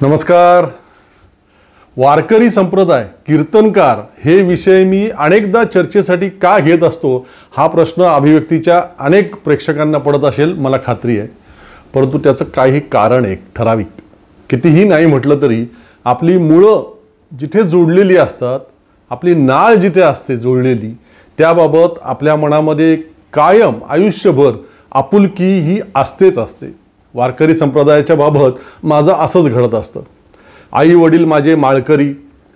नमस्कार. वारकरी संप्रदाय, कीर्तनकार हे विषय मी अनेकदा चर्चेसाठी का घेत असतो हा प्रश्न अभिव्यक्तीच्या अनेक प्रेक्षकांना पडत असेल, मला खात्री आहे. परंतु त्याचं काही कारण एक ठराविक, कितीही नाही म्हटलं तरी आपली मुळं जिथे जोडलेली असतात, आपली नाळ जिथे असते जोडलेली, त्याबाबत आपल्या मनामध्ये कायम आयुष्यभर आपुलकी ही असतेच असते. वारकरी संप्रदायाच्या बाबत माझं असंच घडत असतं. आई वडील माझे माळकरी.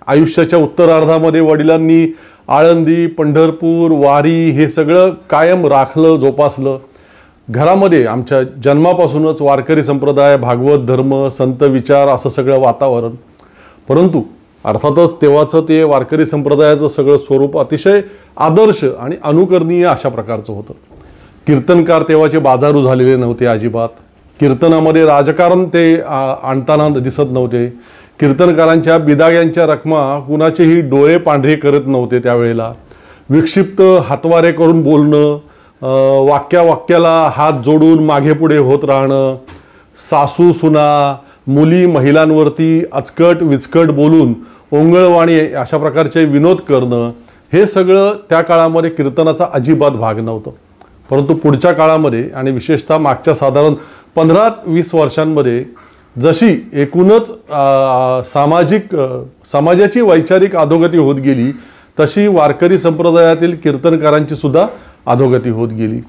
आयुष्याच्या उत्तरार्धामध्ये वडिलांनी आळंदी, पंढरपूर, वारी हे सगळं कायम राखलं, जोपासलं. घरामध्ये आमच्या जन्मापासूनच वारकरी संप्रदाय, भागवत धर्म, संत विचार असं सगळं वातावरण. परंतु अर्थातच तेव्हाचं ते वारकरी संप्रदायाचं सगळं स्वरूप अतिशय आदर्श आणि अनुकरणीय अशा प्रकारचं होतं. कीर्तनकार तेव्हाचे बाजारू झालेले नव्हते अजिबात. कीर्तनामध्ये राजकारण ते आणताना दिसत नव्हते. कीर्तनकारांच्या बिदाग्यांच्या रकमा कुणाचेही डोळे पांढरे करत नव्हते. त्यावेळेला विक्षिप्त हातवारे करून बोलणं, वाक्याला हात जोडून मागे पुढे होत राहणं, सासू सुना, मुली महिलांवरती अचकट विचकट बोलून ओंगळवाणी अशा प्रकारचे विनोद करणं, हे सगळं त्या काळामध्ये कीर्तनाचा अजिबात भाग नव्हतं. परंतु पुढच्या काळामध्ये आणि विशेषतः मागच्या साधारण 15-20 वर्षांमध्ये जशी एकूणच समाजाची वैचारिक अधोगती होत गेली, तशी वारकरी संप्रदायातील कीर्तनकारांची सुद्धा अधोगती होत गेली.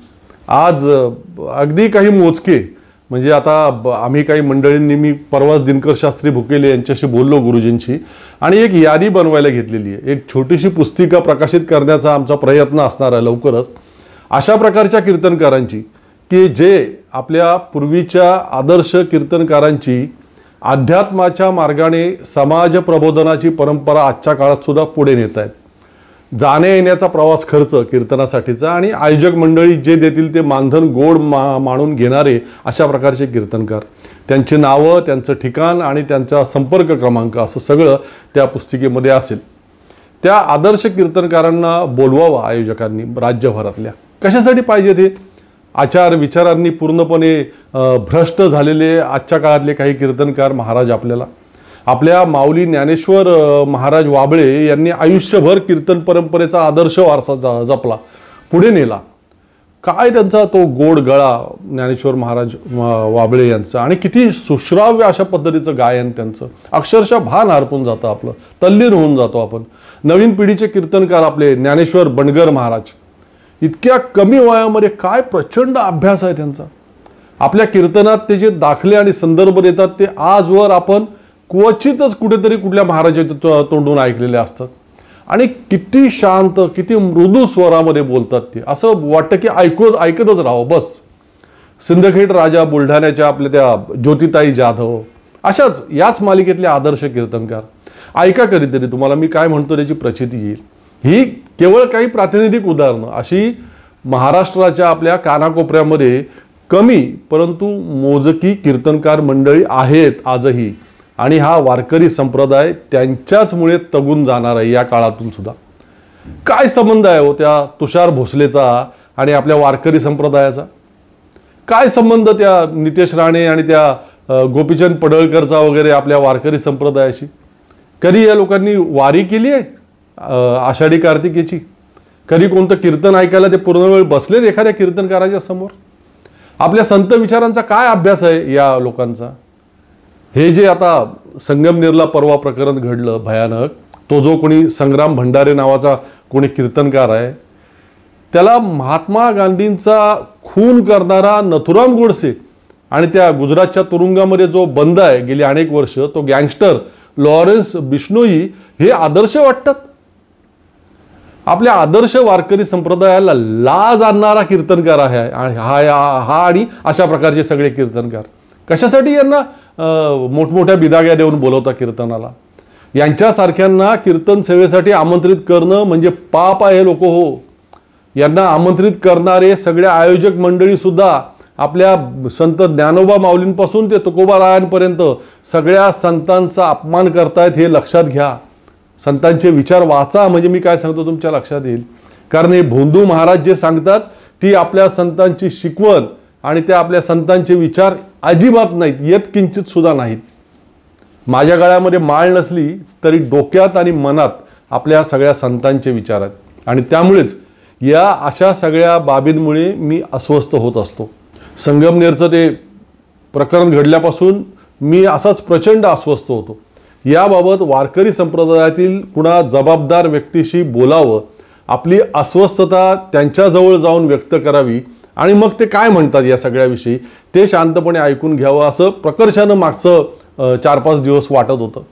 आज अगदी काही मोजके, म्हणजे आता आम्ही काही मंडळींनी, मी परवाच दिनकर शास्त्री भुकेले यांच्याशी बोललो गुरुजींशी, आणि एक यादी बनवायला घेतलेली आहे. एक छोटीशी पुस्तिका प्रकाशित करण्याचा आमचा प्रयत्न असणार आहे लवकरच. अशा प्रकारच्या कीर्तनकारांची की जे आपल्या पूर्वीच्या आदर्श कीर्तनकारांची अध्यात्माच्या मार्गाने समाज प्रबोधनाची परंपरा आजच्या काळात सुद्धा पुढे नेत आहेत. जाण्या येण्याचा प्रवास खर्च कीर्तनासाठीचा आणि आयोजक मंडळी जे देतील ते मानधन गोड मानून घेणारे अशा प्रकारचे कीर्तनकार, त्यांची नावं, त्यांचं ठिकाण आणि त्यांचा संपर्क क्रमांक असं सगळं त्या पुस्तिकेमध्ये असेल. त्या आदर्श कीर्तनकारांना बोलवावं आयोजकांनी राज्यभरातल्या. कशासाठी पाहिजे ते? आचार विचारांनी पूर्णपणे भ्रष्ट झालेले आजच्या काळातले काही कीर्तनकार महाराज आपल्या माऊली ज्ञानेश्वर महाराज वाबळे यांनी आयुष्यभर कीर्तन परंपरेचा आदर्श वारसा जपला, पुढे नेला. काय त्यांचा तो गोड गळा ज्ञानेश्वर महाराज वाबळे यांचा, आणि किती सुश्राव्य अशा पद्धतीचं गायन त्यांचं. अक्षरशः भान हरपून जातं आपलं, तल्लीन होऊन जातो आपण. नवीन पिढीचे कीर्तनकार आपले ज्ञानेश्वर बंडगर महाराज, इतक्या कमी वयामध्ये काय प्रचंड अभ्यास आहे त्यांचा. आपल्या कीर्तनात ते जे दाखले आणि संदर्भ देतात ते आजवर आपण क्वचितच कुठेतरी कुठल्या महाराजाच्या तोंडून ऐकलेले असतात. आणि किती शांत, किती मृदू स्वरामध्ये बोलतात ते. असं वाटतं की ऐकतच राहावं बस. सिंदखेड राजा बुलढाण्याच्या आपल्या त्या ज्योतिताई जाधव, अशाच याच मालिकेतले आदर्श कीर्तनकार. ऐका कधीतरी, तुम्हाला मी काय म्हणतो त्याची प्रचिती येईल. ही केवळ काही प्रातिनिधिक उदाहरणं, अशी महाराष्ट्राच्या आपल्या कानाकोपऱ्यामध्ये कमी परंतु मोजकी कीर्तनकार मंडळी आहेत आजही. आणि हा वारकरी संप्रदाय त्यांच्याचमुळे तगून जाणार आहे या काळातून सुद्धा. काय संबंध आहे हो त्या तुषार भोसलेचा आणि आपल्या वारकरी संप्रदायाचा? काय संबंध त्या नितेश राणे आणि त्या गोपीचंद पडळकरचा वगैरे आपल्या वारकरी संप्रदायाशी? कधी या लोकांनी वारी केली आहे आषाढी कार्तिकेची? कधी कोणतं कीर्तन ऐकायला ते पूर्ण वेळ बसलेत एखाद्या कीर्तनकाराच्या समोर? आपल्या संत विचारांचा काय अभ्यास आहे या लोकांचा? हे जे आता संगमनेरला परवा प्रकरण घडलं भयानक, तो जो कोणी संग्राम भंडारे नावाचा कोणी कीर्तनकार आहे, त्याला महात्मा गांधींचा खून करणारा नथुराम गोडसे आणि त्या गुजरातच्या तुरुंगामध्ये जो बंद आहे गेली अनेक वर्ष, तो गँगस्टर लॉरेन्स बिश्नोई, हे आदर्श वाटतात? आपल्या आदर्श वारकरी संप्रदायाला लाज आणणारा कीर्तनकार आहे हा आणि अशा प्रकारचे सगळे कीर्तनकार. कशासाठी यांना मोठमोठ्या बिदाग्या देऊन बोलवता कीर्तनाला? यांच्यासारख्यांना कीर्तन सेवेसाठी आमंत्रित करणं म्हणजे पाप आहे लोक हो. यांना आमंत्रित करणारे सगळे आयोजक मंडळी सुद्धा आपल्या संत ज्ञानोबा माऊलींपासून ते तुकोबारायांपर्यंत सगळ्या संतांचा अपमान करतायत, हे लक्षात घ्या. संतांचे विचार वाचा, म्हणजे मी काय सांगतो तुमच्या लक्षात येईल. कारण हे भोंदू महाराज जे सांगतात ती आपल्या संतांची शिकवण आणि त्या आपल्या संतांचे विचार अजिबात नाहीत, येत किंचित सुद्धा नाहीत. माझ्या गळ्यामध्ये माळ नसली तरी डोक्यात आणि मनात आपल्या सगळ्या संतांचे विचार आहेत आणि त्यामुळेच या अशा सगळ्या बाबींमुळे मी अस्वस्थ होत असतो. संगमनेरचं ते प्रकरण घडल्यापासून मी असाच प्रचंड अस्वस्थ होतो. याबाबत वारकरी संप्रदायातील कुणा जबाबदार व्यक्तीशी बोलावं, आपली अस्वस्थता त्यांच्याजवळ जाऊन व्यक्त करावी आणि मग ते काय म्हणतात या सगळ्याविषयी ते शांतपणे ऐकून घ्यावं असं प्रकर्षानं मागचं 4-5 दिवस वाटत होतं.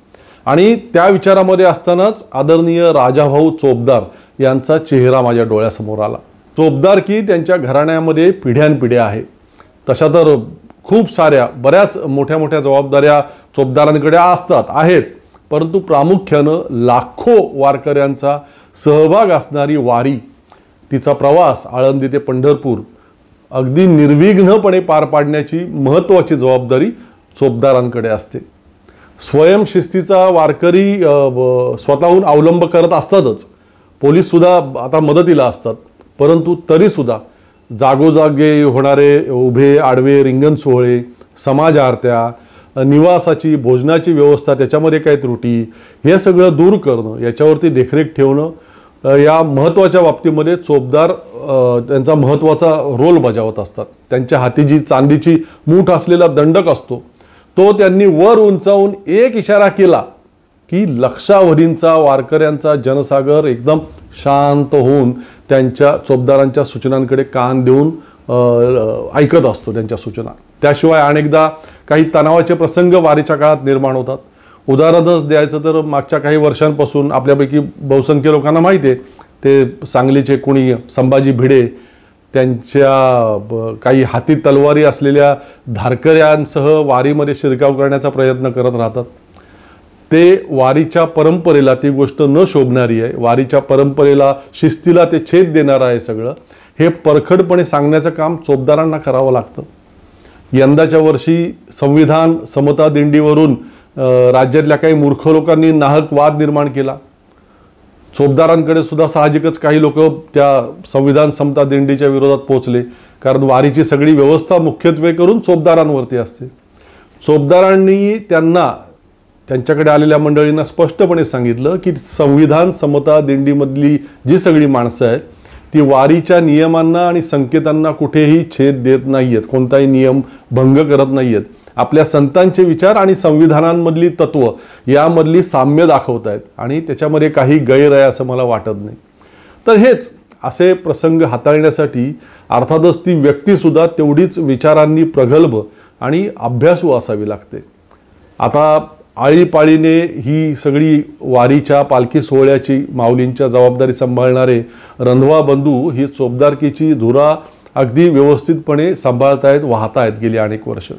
आणि त्या विचारामध्ये असतानाच आदरणीय राजाभाऊ चोपदार यांचा चेहरा माझ्या डोळ्यासमोर आला. चोपदार की त्यांच्या घराण्यामध्ये पिढ्यानपिढ्या आहे. तशा तर खूप साऱ्या बऱ्याच मोठ्या मोठ्या जबाबदाऱ्या चोपदारांकडे आहेत, परंतु प्रामुख्यानं लाखो वारकऱ्यांचा सहभाग असणारी वारी, तिचा प्रवास आळंदी ते पंढरपूर अगदी निर्विघ्नपणे पार पाडण्याची महत्त्वाची जबाबदारी चोपदारांकडे असते. स्वयंशिस्तीचा वारकरी स्वतःहून अवलंब करत असतातच, पोलीससुद्धा आता मदतीला असतात, परंतु तरीसुद्धा जागोजागे होणारे उभे आडवे रिंगण सोहळे, समाज आरत्या, निवासाची भोजनाची व्यवस्था, त्याच्यामध्ये काही त्रुटी, हे सगळं दूर करणं, याच्यावरती देखरेख ठेवणं, या महत्त्वाच्या बाबतीमध्ये चोपदार त्यांचा महत्त्वाचा रोल बजावत असतात. त्यांच्या हाती जी चांदीची मूठ असलेला दंडक असतो तो त्यांनी वर उंचावून एक इशारा केला की लक्षावधींचा वारकऱ्यांचा जनसागर एकदम शांत होऊन त्यांच्या चोपदारांच्या सूचनांकडे कान देऊन ऐकत असतो त्यांच्या सूचना. त्याशिवाय अनेकदा काही तणावाचे प्रसंग वारीच्या काळात निर्माण होतात. उदाहरणच द्यायचं तर मागच्या काही वर्षांपासून आपल्यापैकी बहुसंख्य लोकांना माहिती आहे, ते सांगलीचे कोणी संभाजी भिडे त्यांच्या काही हाती तलवारी असलेल्या धारकऱ्यांसह वारीमध्ये शिरकाव करण्याचा प्रयत्न करत राहतात. ते वारीच्या परंपरेला ती गोष्ट न शोभणारी आहे, वारीच्या परंपरेला शिस्तीला ते छेद देणारं आहे. सगळं हे परखडपणे सांगण्याचं काम चोपदारांना करावं लागतं. यंदाच्या वर्षी संविधान समता दिंडीवरून राज्यातल्या काही मूर्ख लोकांनी नाहक वाद निर्माण केला. चोपदारांकडे सुद्धा साहजिकच काही लोक त्या संविधान समता दिंडीच्या विरोधात पोहोचले, कारण वारीची सगळी व्यवस्था मुख्यत्वे करून चोपदारांवरती असते. चोपदारांनी त्यांच्याकडे आलेल्या मंडळींना स्पष्टपणे सांगितलं की संविधान समता दिंडीमधली जी सगळी माणसं आहेत ती वारीच्या नियमांना आणि संकेतांना कुठेही छेद देत नाही आहेत, कोणताही नियम भंग करत नाही आहेत. आपल्या संतांचे विचार आणि संविधानांमधली तत्व यामधली साम्य दाखवत आहेत आणि त्याच्यामध्ये काही गैर आहे असं मला वाटत नाही. तर हेच असे प्रसंग हाताळण्यासाठी अर्थातच ती व्यक्तीसुद्धा तेवढीच विचारांनी प्रगल्भ आणि अभ्यासू असावी लागते. आता आळीपाळीने ही सगळी वारीच्या पालखी सोहळ्याची माऊलींच्या जबाबदारी सांभाळणारे रंधवा बंधू ही चोपदारकीची धुरा अगदी व्यवस्थितपणे सांभाळतायत, वाहतायत गेली अनेक वर्ष.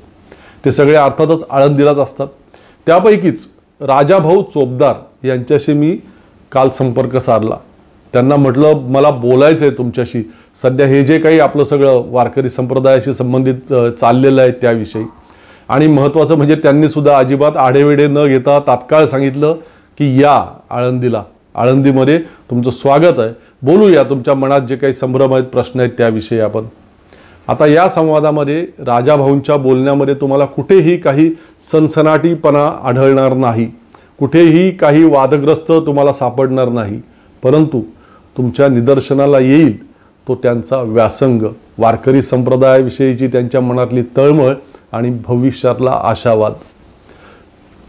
ते सगळे अर्थातच आळंदीलाच असतात. त्यापैकीच राजाभाऊ चोपदार यांच्याशी मी काल संपर्क साधला. त्यांना म्हटलं मला बोलायचं आहे तुमच्याशी, सध्या हे जे काही आपलं सगळं वारकरी संप्रदायाशी संबंधित चाललेलं आहे त्याविषयी. आणि महत्त्वाचं म्हणजे त्यांनी सुद्धा अजिबात आढेवेढे न घेता तात्काळ सांगितलं की या आळंदीमध्ये तुमचं स्वागत आहे, बोलूया तुमच्या मनात जे काही संभ्रम आहेत, प्रश्न आहेत त्याविषयी आपण. आता या संवादामध्ये राजाभाऊंच्या बोलण्यामध्ये तुम्हाला कुठेही काही सनसनाटीपणा आढळणार नाही, कुठेही काही वादग्रस्त तुम्हाला सापडणार नाही, परंतु तुमच्या निदर्शनाला येईल तो त्यांचा व्यासंग, वारकरी संप्रदायाविषयीची त्यांच्या मनातली तळमळ आणि भविष्यातला आशावाद.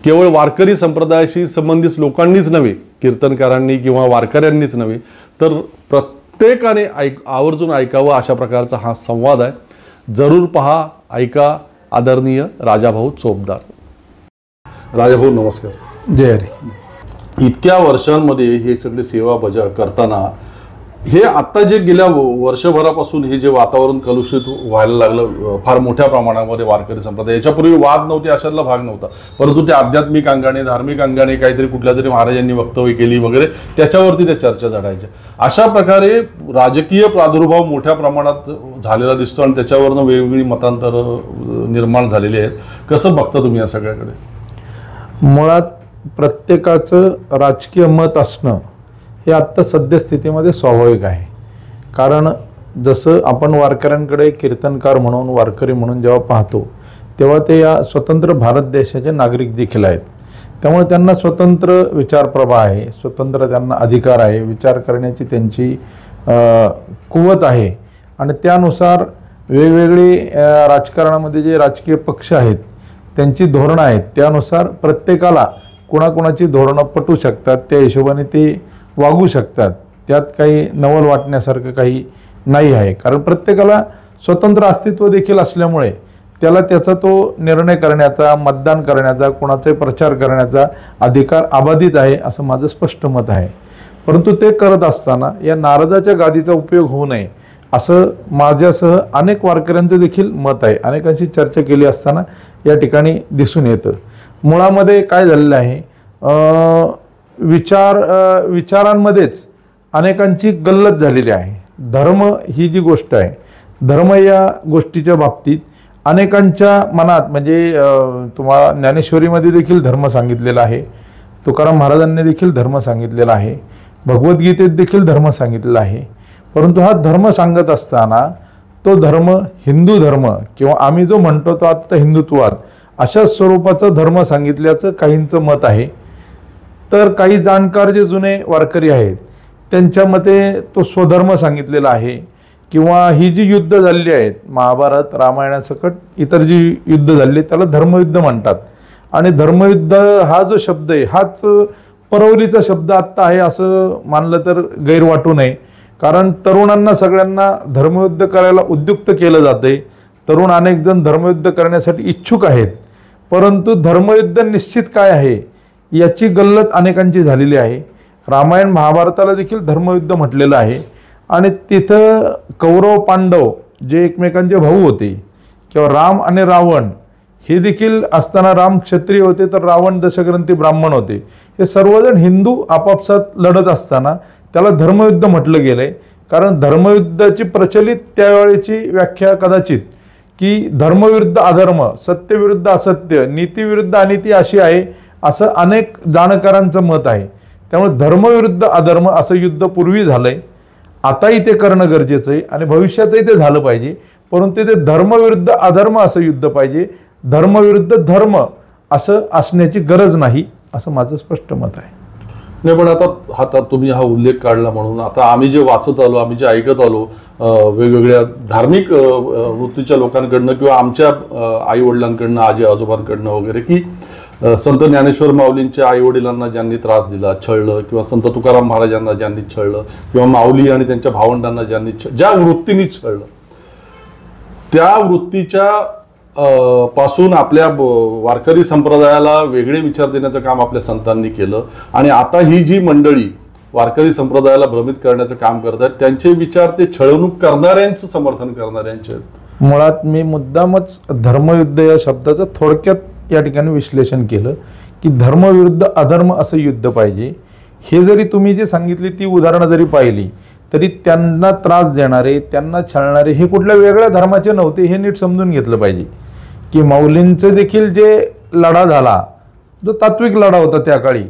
केवळ वारकरी संप्रदायाशी संबंधित लोकांनीच नव्हे, कीर्तनकारांनी किंवा वारकऱ्यांनीच नव्हे, तर प्रत्येकाने आवर्जून ऐकावं अशा प्रकारचा हा संवाद आहे. जरूर पहा, ऐका. आदरणीय राजाभाऊ चोपदार. राजाभाऊ नमस्कार. जय हरी. इतक्या वर्षांमध्ये हे सगळे सेवा करताना हे आता जे गेल्या वर्षभरापासून हे जे वातावरण कलुषित व्हायला लागलं फार मोठ्या प्रमाणामध्ये वारकरी संप्रदाय, याच्यापूर्वी वाद नव्हते अशातला भाग नव्हता, परंतु ते आध्यात्मिक अंगाने धार्मिक अंगाने काहीतरी कुठल्या तरी महाराजांनी वक्तव्य केली वगैरे त्याच्यावरती त्या चर्चा चढायच्या. अशा प्रकारे राजकीय प्रादुर्भाव मोठ्या प्रमाणात झालेला दिसतो आणि त्याच्यावरनं वेगवेगळी मतांतर निर्माण झालेली आहेत. कसं बघता तुम्ही या सगळ्याकडे? मुळात प्रत्येकाचं राजकीय मत असणं हे आत्ता सद्यस्थितीमध्ये स्वाभाविक आहे. कारण जसं आपण वारकऱ्यांकडे कीर्तनकार म्हणून वारकरी म्हणून जेव्हा पाहतो तेव्हा ते या स्वतंत्र भारत देशाचे नागरिक देखील आहेत. त्यामुळे त्यांना स्वतंत्र विचारप्रभा आहे, स्वतंत्र त्यांना अधिकार आहे, विचार करण्याची त्यांची कुवत आहे आणि त्यानुसार वेगवेगळे राजकारणामध्ये जे राजकीय पक्ष आहेत त्यांची धोरणं आहेत, त्यानुसार प्रत्येकाला कोणाकोणाची धोरणं पटू शकतात, त्या हिशोबाने ते वागू शकतात. त्यात काही नवल वाटण्यासारखं काही नाही आहे, कारण प्रत्येकाला स्वतंत्र अस्तित्व देखील असल्यामुळे त्याला त्याचा तो निर्णय करण्याचा, मतदान करण्याचा, कोणाचाही प्रचार करण्याचा अधिकार अबाधित आहे असं माझं स्पष्ट मत आहे. परंतु ते करत असताना या नारदाच्या गादीचा उपयोग होऊ नये असं माझ्यासह अनेक वारकऱ्यांचं देखील मत आहे. अनेकांशी चर्चा केली असताना या ठिकाणी दिसून येतं. मुळामध्ये काय झालेलं आहे, विचारांमध्येच अनेकांची गल्लत झालेली आहे. धर्म ही जी गोष्ट आहे, धर्म या गोष्टीच्या बाबतीत अनेकांच्या मनात म्हणजे तुम्हाला ज्ञानेश्वरीमध्ये देखील धर्म सांगितलेला आहे, तुकाराम महाराजांनी देखील धर्म सांगितलेला आहे, भगवद्गीतेत देखील धर्म सांगितलेला आहे. परंतु हा धर्म सांगत असताना तो धर्म हिंदू धर्म किंवा आम्ही जो म्हणतो तो आत्ता हिंदुत्वाद अशा स्वरूपाचा धर्म सांगितल्याचं काहींचं मत आहे. तर काही जाणकार जे जुने वारकरी आहेत त्यांच्या मते तो स्वधर्म सांगितलेला आहे किंवा ही जी युद्ध झालेली आहेत महाभारत रामायणासकट इतर जी युद्ध झाली त्याला धर्मयुद्ध म्हणतात. आणि धर्मयुद्ध हा जो शब्द आहे हाच परवलीचा शब्द आत्ता आहे असं मानलं तर गैर वाटू नये. कारण तरुणांना सगळ्यांना धर्मयुद्ध करायला उद्युक्त केलं जाते. तरुण अनेक जण धर्मयुद्ध करण्यासाठी इच्छुक आहेत, परंतु धर्मयुद्ध निश्चित काय आहे याची गल्लत अनेकांची झालेली आहे. रामायण महाभारताला देखील धर्मयुद्ध म्हटलेलं आहे आणि तिथं कौरव पांडव जे एकमेकांचे भाऊ होते किंवा राम आणि रावण हे देखील असताना राम क्षत्रिय होते तर रावण दशग्रंथी ब्राह्मण होते. हे सर्वजण हिंदू आपापसात लढत असताना त्याला धर्मयुद्ध म्हटलं गेलंय. कारण धर्मयुद्धाची प्रचलित त्यावेळेची व्याख्या कदाचित की धर्मविरुद्ध अधर्म, सत्यविरुद्ध असत्य, नीतीविरुद्ध अनिती अशी आहे असं अनेक जाणकारांचं मत आहे. त्यामुळे धर्मविरुद्ध अधर्म असं युद्ध पूर्वी झालंय, आताही ते करणं गरजेचं आहे आणि भविष्यातही ते झालं पाहिजे. परंतु ते धर्मविरुद्ध अधर्म असं युद्ध पाहिजे, धर्मविरुद्ध धर्म असं असण्याची गरज नाही असं माझं स्पष्ट मत आहे. नाही, पण आता तुम्ही हा उल्लेख काढला म्हणून आता आम्ही जे वाचत आलो, आम्ही जे ऐकत आलो वेगवेगळ्या धार्मिक वृत्तीच्या लोकांकडनं किंवा आमच्या आई वडिलांकडनं, आजी आजोबांकडनं वगैरे की संत ज्ञानेश्वर माऊलींच्या आई वडिलांना ज्यांनी त्रास दिला, छळलं, किंवा संत तुकाराम महाराजांना ज्यांनी छळलं, किंवा माऊली आणि त्यांच्या भावंडांना ज्यांनी ज्या वृत्तीने छळलं, त्या वृत्तीच्या पासून आपल्या वारकरी संप्रदायाला वेगळे विचार देण्याचं काम आपल्या संतांनी केलं. आणि आता ही जी मंडळी वारकरी संप्रदायाला भ्रमित करण्याचं काम करतात त्यांचे विचार ते छळवणूक करणाऱ्यांचं समर्थन करणाऱ्यांचे. मुळात मी मुद्दामच धर्मयुद्ध या शब्दाचं थोडक्यात या ठिकाणी विश्लेषण केलं की धर्मविरुद्ध अधर्म असं युद्ध पाहिजे. हे जरी तुम्ही जे सांगितली ती उदाहरणं जरी पाहिली तरी त्यांना त्रास देणारे, त्यांना छळणारे हे कुठल्या वेगळ्या धर्माचे नव्हते हे नीट समजून घेतलं पाहिजे. की माऊलींचं देखील जे लढा झाला जो तात्विक लढा होता त्या काळी,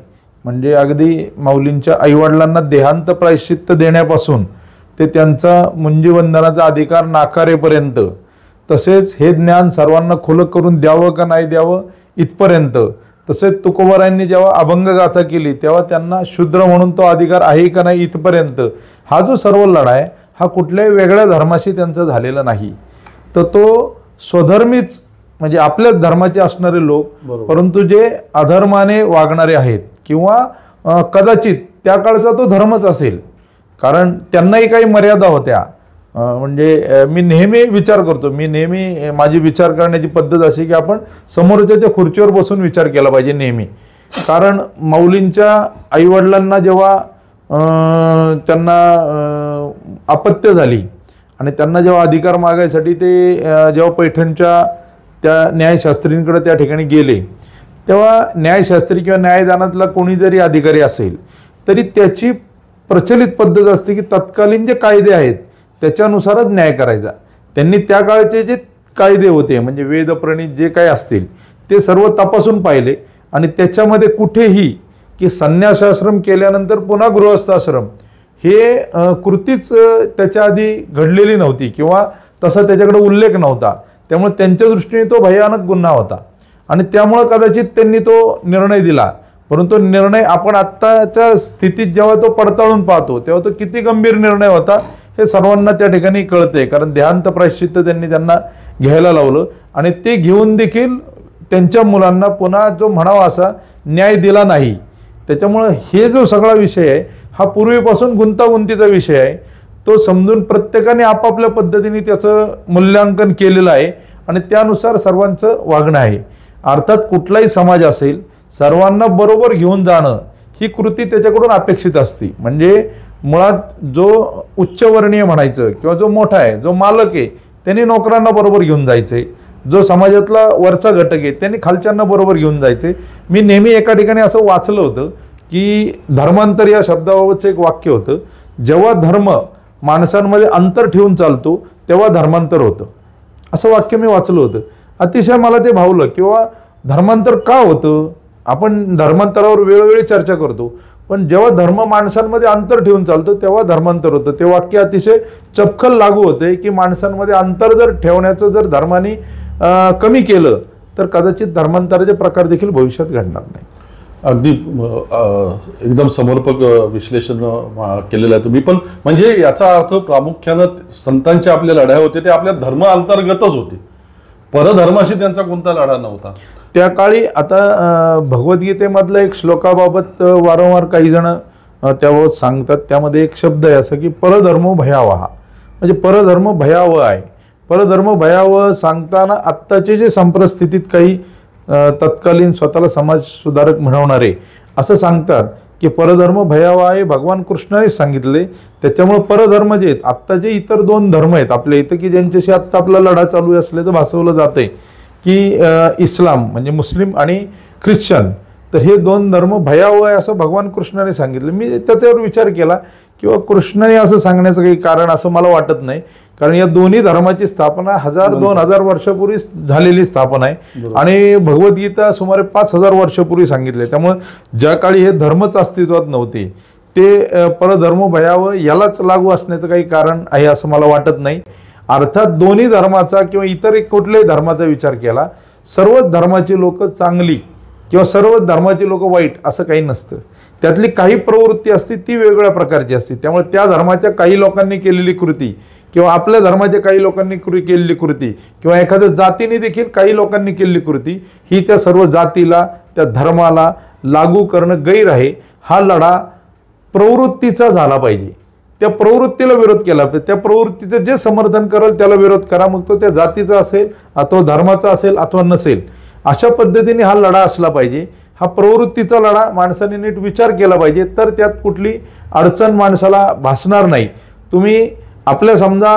म्हणजे अगदी माऊलींच्या आईवडिलांना देहांत प्रायश्चित्त देण्यापासून ते त्यांचा मुंजीवंदनाचा अधिकार नाकारेपर्यंत, तसेच हे ज्ञान सर्वांना खुलं करून द्यावं का नाही द्यावं इथपर्यंत, तसेच तुकोबारायांनी जेव्हा अभंगगाथा केली तेव्हा त्यांना शूद्र म्हणून तो अधिकार आहे का नाही इथपर्यंत, हा जो सर्व लढा आहे हा कुठल्याही वेगळ्या धर्माशी त्यांचा झालेला नाही. तर तो स्वधर्मीच म्हणजे आपल्याच धर्माचे असणारे लोक, परंतु जे अधर्माने वागणारे आहेत किंवा कदाचित त्या काळचा तो धर्मच असेल, कारण त्यांनाही काही मर्यादा होत्या. म्हणजे मी नेहमी विचार करतो, मी नेहमी माझी विचार करण्याची पद्धत अशी की आपण समोरच्या खुर्चीवर बसून विचार केला पाहिजे नेहमी. कारण माऊलींच्या आईवडिलांना जेव्हा त्यांना अपत्य झाली आणि त्यांना जेव्हा अधिकार मागायसाठी ते जेव्हा पैठणच्या त्या न्यायशास्त्रींकडे त्या ठिकाणी गेले, तेव्हा न्यायशास्त्री किंवा न्यायदानातला कोणी जरी अधिकारी असेल तरी त्याची प्रचलित पद्धत असते की तत्कालीन जे कायदे आहेत त्याच्यानुसारच न्याय करायचा. त्यांनी त्या काळचे जे कायदे होते म्हणजे वेदप्रणीत जे काही असतील ते सर्व तपासून पाहिले आणि त्याच्यामध्ये कुठेही की संन्यासाश्रम केल्यानंतर पुन्हा गृहस्थाश्रम हे कृतीच त्याच्या आधी घडलेली नव्हती किंवा तसा त्याच्याकडे उल्लेख नव्हता. त्यामुळे त्यांच्या दृष्टीने तो भयानक गुन्हा होता आणि त्यामुळे कदाचित त्यांनी तो निर्णय दिला परंतु निर्णय आपण आत्ताच्या स्थितीत जेव्हा तो पडताळून पाहतो तेव्हा तो किती गंभीर निर्णय होता हे सर्वांना त्या ठिकाणी कळते. कारण देहांत प्रायश्चित्त त्यांना घ्यायला लावलं आणि ते घेऊन देखील त्यांच्या मुलांना पुन्हा जो म्हणावा असा न्याय दिला नाही. त्याच्यामुळं हे जो सगळा विषय आहे हा पूर्वीपासून गुंतागुंतीचा विषय आहे. तो समजून प्रत्येकाने आपापल्या पद्धतीने त्याचं मूल्यांकन केलेलं आहे आणि त्यानुसार सर्वांचं वागणं आहे. अर्थात कुठलाही समाज असेल सर्वांना बरोबर घेऊन जाणं ही कृती त्याच्याकडून अपेक्षित असते. म्हणजे मुळात जो उच्चवर्णीय म्हणायचं किंवा जो मोठा आहे जो मालक आहे त्यांनी नोकरांना बरोबर घेऊन जायचंय. जो समाजातला वरचा घटक आहे त्यांनी खालच्यांना बरोबर घेऊन जायचे. मी नेहमी एका ठिकाणी असं वाचलं होतं की धर्मांतर या शब्दाबाबतचं एक वाक्य होतं, जेव्हा धर्म माणसांमध्ये अंतर ठेवून चालतो तेव्हा धर्मांतर होतं, असं वाक्य मी वाचलं होतं. अतिशय मला ते भावलं. किंवा धर्मांतर का होतं, आपण धर्मांतरावर वेळोवेळी चर्चा करतो, पण जेव्हा धर्म माणसांमध्ये अंतर ठेवून चालतो तेव्हा धर्मांतर होतं. ते वाक्य अतिशय चपखल लागू होते की माणसांमध्ये अंतर जर ठेवण्याचं जर धर्माने कमी केलं तर कदाचित धर्मांतराचे प्रकार देखील भविष्यात घडणार नाही. अगदी एकदम समर्पक विश्लेषण केलेलं आहे तुम्ही. पण म्हणजे याचा अर्थ प्रामुख्यानं संतांच्या आपल्या लढाई होते ते आपल्या धर्म अंतर्गतच होते, परधर्माशी त्यांचा कोणता लढा नव्हता त्या काळी. आता भगवद्गीतेमधल्या एक श्लोकाबाबत वारंवार काही जण त्याबाबत सांगतात. त्यामध्ये एक शब्द आहे असं की परधर्म भयावहा, म्हणजे परधर्म भयावह आहे. परधर्म भयावह सांगताना आत्ताचे जे संप्रस्थितीत काही तत्कालीन स्वतःला समाज सुधारक म्हणवणारे असं सांगतात की परधर्म भयावह आहे, भगवान कृष्णानेच सांगितले. त्याच्यामुळे परधर्म जे आहेत आत्ता जे इतर दोन धर्म आहेत आपल्या इथं की ज्यांच्याशी आत्ता आपला लढा चालू असल्याचं भासवलं जातंय की इस्लाम म्हणजे मुस्लिम आणि ख्रिश्चन, तर हे दोन धर्म भयावह आहे असं भगवान कृष्णाने सांगितलं. मी त्याच्यावर विचार केला किंवा कृष्णाने असं सांगण्याचं काही कारण असं मला वाटत नाही. कारण या दोन्ही धर्माची स्थापना 1000-2000 वर्षापूर्वी झालेली स्थापना आहे आणि भगवद्गीता सुमारे 5000 वर्षापूर्वी सांगितले. त्यामुळे ज्या काळी हे धर्मच अस्तित्वात नव्हते ते परधर्म भयावह यालाच लागू असण्याचं काही कारण आहे असं मला वाटत नाही. अर्थात दोन्ही धर्माचा किंवा इतर कुठल्याही धर्माचा विचार केला सर्वच धर्माची लोक चांगली किंवा सर्वच धर्माची लोक वाईट असं काही नसतं. त्यातली काही प्रवृत्ती असते ती वेगवेगळ्या प्रकारची असते. त्यामुळे त्या धर्माच्या काही लोकांनी केलेली कृती किंवा आपल्या धर्माच्या काही लोकांनी केलेली कृती किंवा एखाद्या जातीने देखील काही लोकांनी केलेली कृती ही त्या सर्व जातीला त्या धर्माला लागू करणं गैर आहे. हा लढा प्रवृत्तीचा झाला पाहिजे. त्या प्रवृत्तीला विरोध केला पाहिजे. त्या प्रवृत्तीचं जे समर्थन करेल त्याला विरोध करा, मग तो त्या जातीचा असेल अथवा धर्माचा असेल अथवा नसेल. अशा पद्धतीने हा लढा असला पाहिजे. हा प्रवृत्तीचा लढा माणसाने नीट विचार केला पाहिजे तर त्यात कुठली अडचण माणसाला भासणार नाही. तुम्ही आपल्या समजा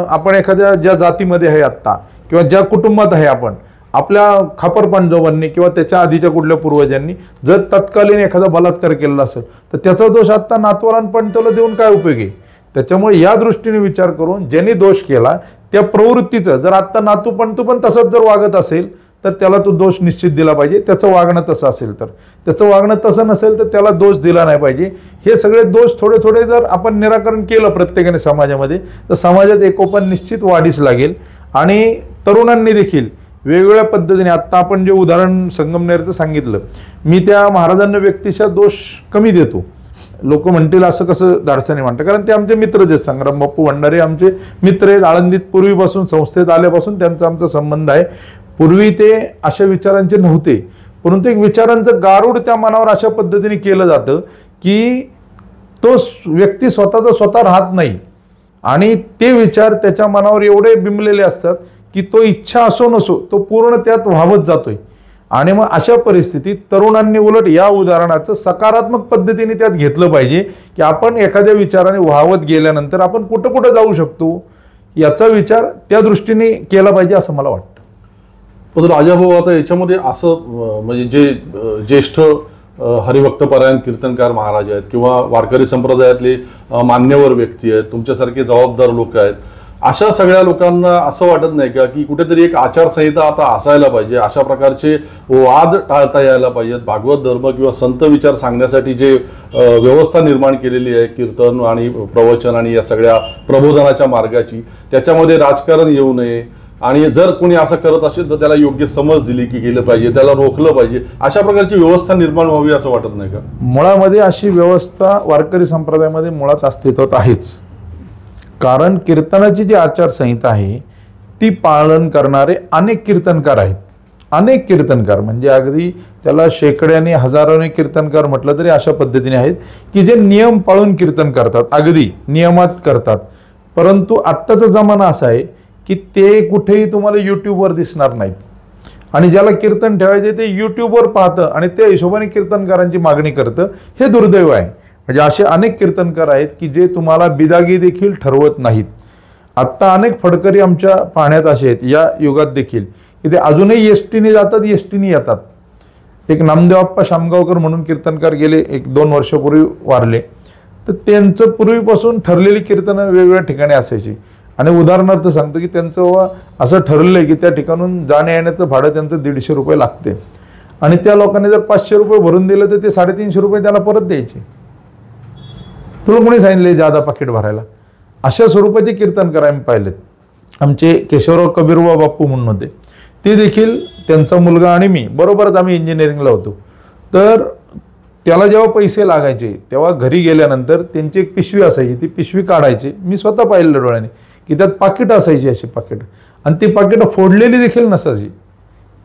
आपण एखाद्या ज्या जातीमध्ये आहे आत्ता किंवा ज्या कुटुंबात आहे आपण, आपल्या खापर पंजोबांनी किंवा त्याच्या आधीच्या कुठल्या पूर्वजांनी जर तत्कालीन एखादा बलात्कार केलेला असेल तर त्याचा दोष आत्ता नातवांपंथाला देऊन काय उपयोग आहे. त्याच्यामुळे या दृष्टीने विचार करून ज्यांनी दोष केला त्या प्रवृत्तीचं जर आत्ता नातूपंथू पण तसंच जर वागत असेल तर त्याला तो दोष निश्चित दिला पाहिजे. त्याचं वागणं तसं असेल तर, त्याचं वागणं तसं नसेल तर त्याला दोष दिला नाही पाहिजे. हे सगळे दोष थोडे थोडे जर आपण निराकरण केलं प्रत्येकाने समाजामध्ये तर समाजात एकोपन निश्चित वाढीस लागेल. आणि तरुणांनी देखील वेगवेगळ्या पद्धतीने आत्ता आपण जे उदाहरण संगमनेरचं सांगितलं, मी त्या महाराजांना व्यक्तीचा दोष कमी देतो. लोक म्हणतील असं कसं धाडसाने म्हणतात, कारण ते आमचे मित्रच आहेत. संग्राम बाप्पू भंडारे आमचे मित्र आहेत. आळंदीत पूर्वीपासून संस्थेत आल्यापासून त्यांचा आमचा संबंध आहे. पूर्वी ते अशा विचारांचे नव्हते, परंतु एक विचारांचं गारूड त्या मनावर अशा पद्धतीने केलं जातं की तो व्यक्ती स्वतःचा स्वतः राहत नाही आणि ते विचार त्याच्या मनावर एवढे बिंबलेले असतात की तो इच्छा असो नसो तो पूर्ण त्यात वाहवत जातोय. आणि मग अशा परिस्थितीत तरुणांनी उलट या उदाहरणाचं सकारात्मक पद्धतीने त्यात घेतलं पाहिजे की आपण एखाद्या विचाराने वाहवत गेल्यानंतर आपण कुठं कुठं जाऊ शकतो याचा विचार त्या दृष्टीने केला पाहिजे असं मला वाटतं. पण राजाभाऊ आता याच्यामध्ये असं म्हणजे जे ज्येष्ठ हरिभक्तपरायण कीर्तनकार महाराज आहेत किंवा वारकरी संप्रदायातले मान्यवर व्यक्ती आहेत, तुमच्यासारखे जबाबदार लोक आहेत, अशा सगळ्या लोकांना असं वाटत नाही का की कुठेतरी एक आचारसंहिता आता असायला पाहिजे, अशा प्रकारचे वाद टाळता यायला पाहिजेत. भागवत धर्म किंवा संत विचार सांगण्यासाठी जे व्यवस्था निर्माण केलेली आहे कीर्तन आणि प्रवचन आणि या सगळ्या प्रबोधनाच्या मार्गाची, त्याच्यामध्ये राजकारण येऊ नये आणि जर कोणी असं करत असेल तर त्याला योग्य समज दिली की गेलं पाहिजे, त्याला रोखलं पाहिजे, अशा प्रकारची व्यवस्था निर्माण व्हावी असं वाटत नाही का? मुळामध्ये अशी व्यवस्था वारकरी संप्रदायामध्ये मुळात अस्तित्वात आहेच. कारण कीर्तनाची जी आचारसंहिता आहे ती पालन करणारे अनेक कीर्तनकार आहेत. अनेक कीर्तनकार म्हणजे अगदी त्याला शेकड्याने हजारोने कीर्तनकार म्हटलं तरी अशा पद्धतीने आहेत की जे नियम पाळून कीर्तन करतात, अगदी नियमात करतात. परंतु आत्ताचा जमाना असा आहे की ते कुठेही तुम्हाला यूट्यूबवर दिसणार नाहीत आणि ज्याला कीर्तन ठेवायचे ते यूट्यूबवर पाहतं आणि त्या हिशोबाने कीर्तनकारांची मागणी करतं. हे दुर्दैव आहे. म्हणजे असे अनेक कीर्तनकार आहेत की जे तुम्हाला बिदागी देखील ठरवत नाहीत. आत्ता अनेक फडकरी आमच्या पाहण्यात असे आहेत या युगात देखील की ते अजूनही एसटीने जातात, एसटीने येतात. एक नामदेवप्पा शामगावकर म्हणून कीर्तनकार गेले 1-2 वर्षापूर्वी वारले. तर त्यांचं पूर्वीपासून ठरलेली कीर्तनं वेगवेगळ्या ठिकाणी असायची आणि उदाहरणार्थ सांगतो की त्यांचं असं ठरलंय की त्या ठिकाणून जाण्या येण्याचं भाडं त्यांचं 150 रुपये लागते आणि त्या लोकांनी जर 500 रुपये भरून दिलं तर ते 350 रुपये त्याला परत द्यायचे. तुला कोणी सांगितले जादा पाकिट भरायला? अशा स्वरूपाचे कीर्तनकार आम्ही पाहिलेत. आमचे केशवराव कबीरबा बाप्पू म्हणून होते, ते देखील त्यांचा मुलगा आणि मी बरोबरच आम्ही इंजिनिअरिंगला होतो. तर त्याला जेव्हा पैसे लागायचे तेव्हा घरी गेल्यानंतर त्यांची एक पिशवी असायची, ती पिशवी काढायची. मी स्वतः पाहिलं डोळ्याने की त्यात पाकिट असायची, अशी पाकिट, आणि ती पाकिटं फोडलेली देखील नसायची.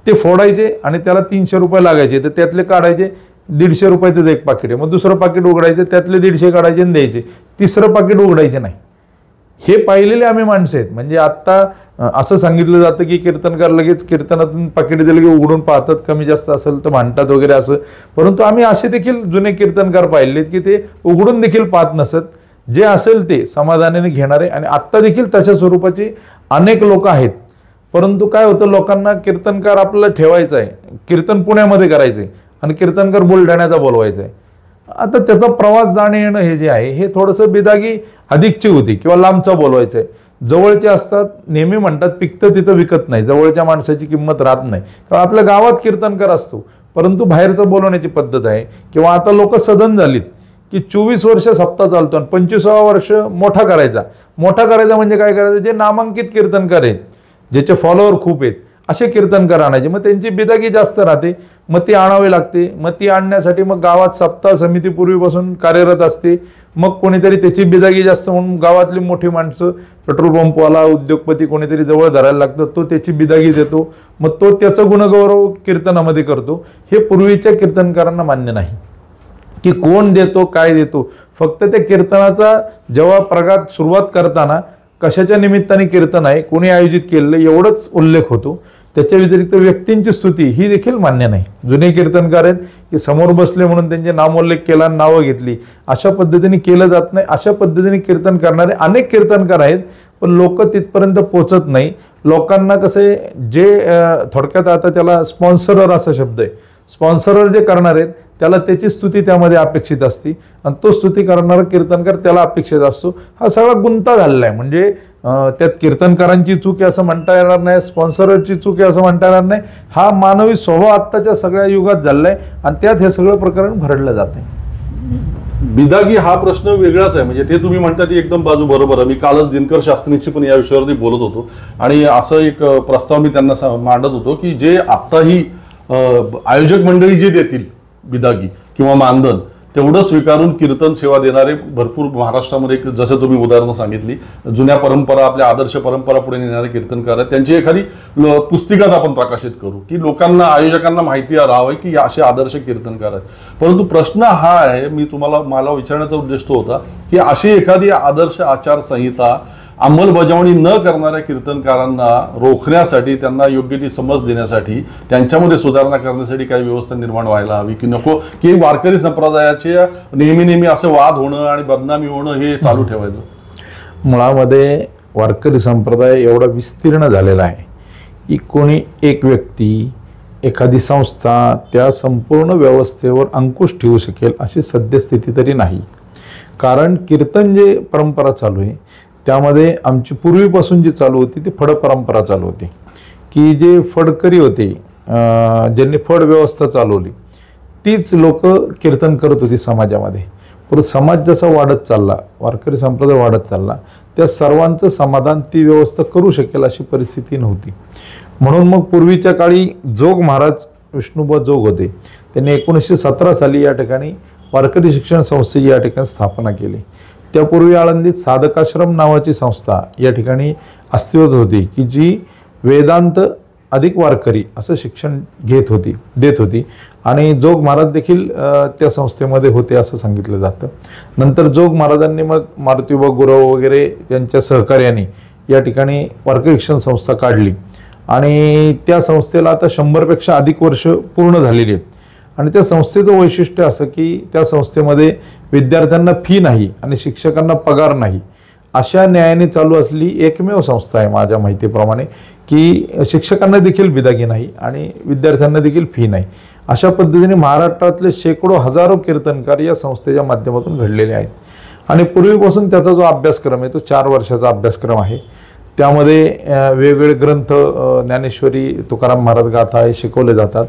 ते फोडायचे आणि त्याला 300 रुपये लागायचे, तर त्यातले काढायचे 150 रुपयाचं एक पाकिट आहे. मग दुसरं पाकिट उघडायचं, त्यातले 150 काढायचे आणि द्यायचे. तिसरं पाकिट उघडायचे नाही. हे पाहिलेले आम्ही माणसं आहेत. म्हणजे आत्ता असं सांगितलं जातं की कीर्तनकार लगेच कीर्तनातून पाकिट दिलं की उघडून पाहतात, कमी जास्त असेल तर म्हणतात वगैरे असं. परंतु आम्ही असे देखील जुने कीर्तनकार पाहिलेत की ते उघडून देखील पाहत नसत. जे असेल ते समाधानाने घेणारे आणि आत्ता देखील तशा स्वरूपाचे अनेक लोक आहेत. परंतु काय होतं, लोकांना कीर्तनकार आपल्याला ठेवायचं आहे, कीर्तन पुण्यामध्ये करायचं आहे आणि कीर्तनकार बुलढाण्याचा बोलवायचा आहे. आता त्याचा प्रवास जाणं येणं हे जे आहे हे थोडंसं बिदागी अधिकची होती किंवा लांबचा बोलवायचं आहे. जवळचे असतात, नेहमी म्हणतात पिकतं तिथं विकत नाही, जवळच्या माणसाची किंमत राहत नाही. तर आपल्या गावात कीर्तनकार असतो, परंतु बाहेरचं बोलवण्याची पद्धत आहे. किंवा आता लोक सदन झालीत की 24 वर्ष सप्ताह चालतो आणि 25वा वर्ष मोठा करायचा. मोठा करायचा म्हणजे काय करायचं, जे नामांकित कीर्तनकार आहेत, ज्याचे फॉलोअर खूप आहेत, असे कीर्तनकार आणायचे. मग त्यांची बिदागी जास्त राहते, मग ती आणावी लागते. मग ती आणण्यासाठी मग गावात सप्ताह समिती पूर्वीपासून कार्यरत असते. मग कोणीतरी त्याची बिदागी जास्त म्हणून गावातली मोठी माणसं, पेट्रोल पंपवाला, उद्योगपती कोणीतरी जवळ धरायला लागतं, तो त्याची बिदागी देतो. मग तो त्याचं गुणगौरव कीर्तनामध्ये करतो. हे पूर्वीच्या कीर्तनकारांना मान्य नाही की कोण देतो, काय देतो. फक्त त्या कीर्तनाचा जेव्हा प्रघात सुरुवात करताना कशाच्या निमित्ताने कीर्तन आहे, कोणी आयोजित केलेलं, एवढंच उल्लेख होतो. त्याच्या व्यतिरिक्त व्यक्तींची स्तुती ही देखील मान्य नाही. जुने कीर्तनकार आहेत की समोर बसले म्हणून त्यांचे नामोल्लेख केला, नावं घेतली, अशा पद्धतीने केलं जात नाही. अशा पद्धतीने कीर्तन करणारे अनेक कीर्तनकार आहेत, पण लोक तिथपर्यंत पोचत नाही. लोकांना कसं आहे, जे थोडक्यात आता त्याला स्पॉन्सरर असा शब्द आहे, स्पॉन्सरर जे करणार आहेत त्याला त्याची स्तुती त्यामध्ये अपेक्षित असते आणि तो स्तुती करणारा कीर्तनकार त्याला अपेक्षित असतो. हा सगळा गुंता झालेला आहे. म्हणजे त्यात कीर्तनकारांची चूक आहे असं म्हणता येणार नाही, स्पॉन्सरची चूक आहे असं म्हणता येणार नाही. हा मानवी स्वभाव आत्ताच्या सगळ्या युगात झालेला आहे आणि त्यात हे सगळं प्रकरण भरडलं जाते. बिदागी हा प्रश्न वेगळाच आहे. म्हणजे ते तुम्ही म्हणता ती एकदम बाजू बरोबर आहे. मी कालच दिनकर शास्त्रींशी पण या विषयावरती बोलत होतो आणि असं एक प्रस्ताव मी त्यांना मांडत होतो की जे आत्ताही आयोजक मंडळी जे देतील बिदागी किंवा मानधन तेवढं स्वीकारून कीर्तन सेवा देणारे भरपूर महाराष्ट्रामध्ये, जसं तुम्ही उदाहरणं सांगितली, जुन्या परंपरा, आपल्या आदर्श परंपरा पुढे नेणारे कीर्तनकार आहेत, त्यांची एखादी पुस्तिकाच आपण प्रकाशित करू की लोकांना, आयोजकांना माहिती राहावी की असे आदर्श कीर्तनकार आहेत. परंतु प्रश्न हा आहे, मला विचारण्याचा उद्देश तो होता की अशी एखादी आदर्श आचारसंहिता अंमलबजावणी न करणाऱ्या कीर्तनकारांना रोखण्यासाठी, त्यांना योग्य ती समज देण्यासाठी, त्यांच्यामध्ये सुधारणा करण्यासाठी काही व्यवस्था निर्माण व्हायला हवी की नको, की वारकरी संप्रदायाचे नेहमी असं वाद होणं आणि बदनामी होणं हे चालू ठेवायचं? मुळामध्ये वारकरी संप्रदाय एवढा विस्तीर्ण झालेला आहे की कोणी एक व्यक्ती, एखादी संस्था त्या संपूर्ण व्यवस्थेवर अंकुश ठेवू शकेल अशी सद्यस्थिती तरी नाही. कारण कीर्तन जे परंपरा चालू आहे त्यामध्ये आमची पूर्वीपासून जी चालू होती ती फड परंपरा चालू होती की जे फडकरी होते, ज्यांनी फड व्यवस्था चालवली, तीच लोक कीर्तन करत होती समाजामध्ये. परत समाज जसा वाढत चालला, वारकरी संप्रदाय वाढत चालला, त्या सर्वांचं समाधान ती व्यवस्था करू शकेल अशी परिस्थिती नव्हती. म्हणून मग पूर्वीच्या काळी जोग महाराज विष्णुबा जोग होते, त्यांनी 1917 साली या ठिकाणी वारकरी शिक्षण संस्थेची या ठिकाणी स्थापना केली. त्यापूर्वी आळंदीत साधकाश्रम नावाची संस्था या ठिकाणी अस्तित्वात होती की जी वेदांत अधिक वारकरी असं शिक्षण देत होती आणि जोग महाराज देखील त्या संस्थेमध्ये होते असं सांगितलं जातं. नंतर जोग महाराजांनी मग मारुतीबा गुरव वगैरे त्यांच्या सहकार्याने या ठिकाणी वारकरी शिक्षण संस्था काढली आणि त्या संस्थेला आता 100पेक्षा अधिक वर्ष पूर्ण झालेली आहेत. आणि त्या संस्थेचं वैशिष्ट्य असं की त्या संस्थेमध्ये विद्यार्थ्यांना फी नाही आणि शिक्षकांना पगार नाही अशा न्यायाने चालू असलेली एकमेव संस्था आहे माझ्या माहितीप्रमाणे, की शिक्षकांना देखील बिदागी नाही आणि विद्यार्थ्यांना देखील फी नाही. अशा पद्धतीने महाराष्ट्रातले शेकडो हजारो कीर्तनकार या संस्थेच्या माध्यमातून घडलेले आहेत. आणि पूर्वीपासून त्याचा जो अभ्यासक्रम आहे तो 4 वर्षाचा अभ्यासक्रम आहे. त्यामध्ये वेगवेगळे ग्रंथ, ज्ञानेश्वरी, तुकाराम महाराज गाथा हे शिकवले जातात.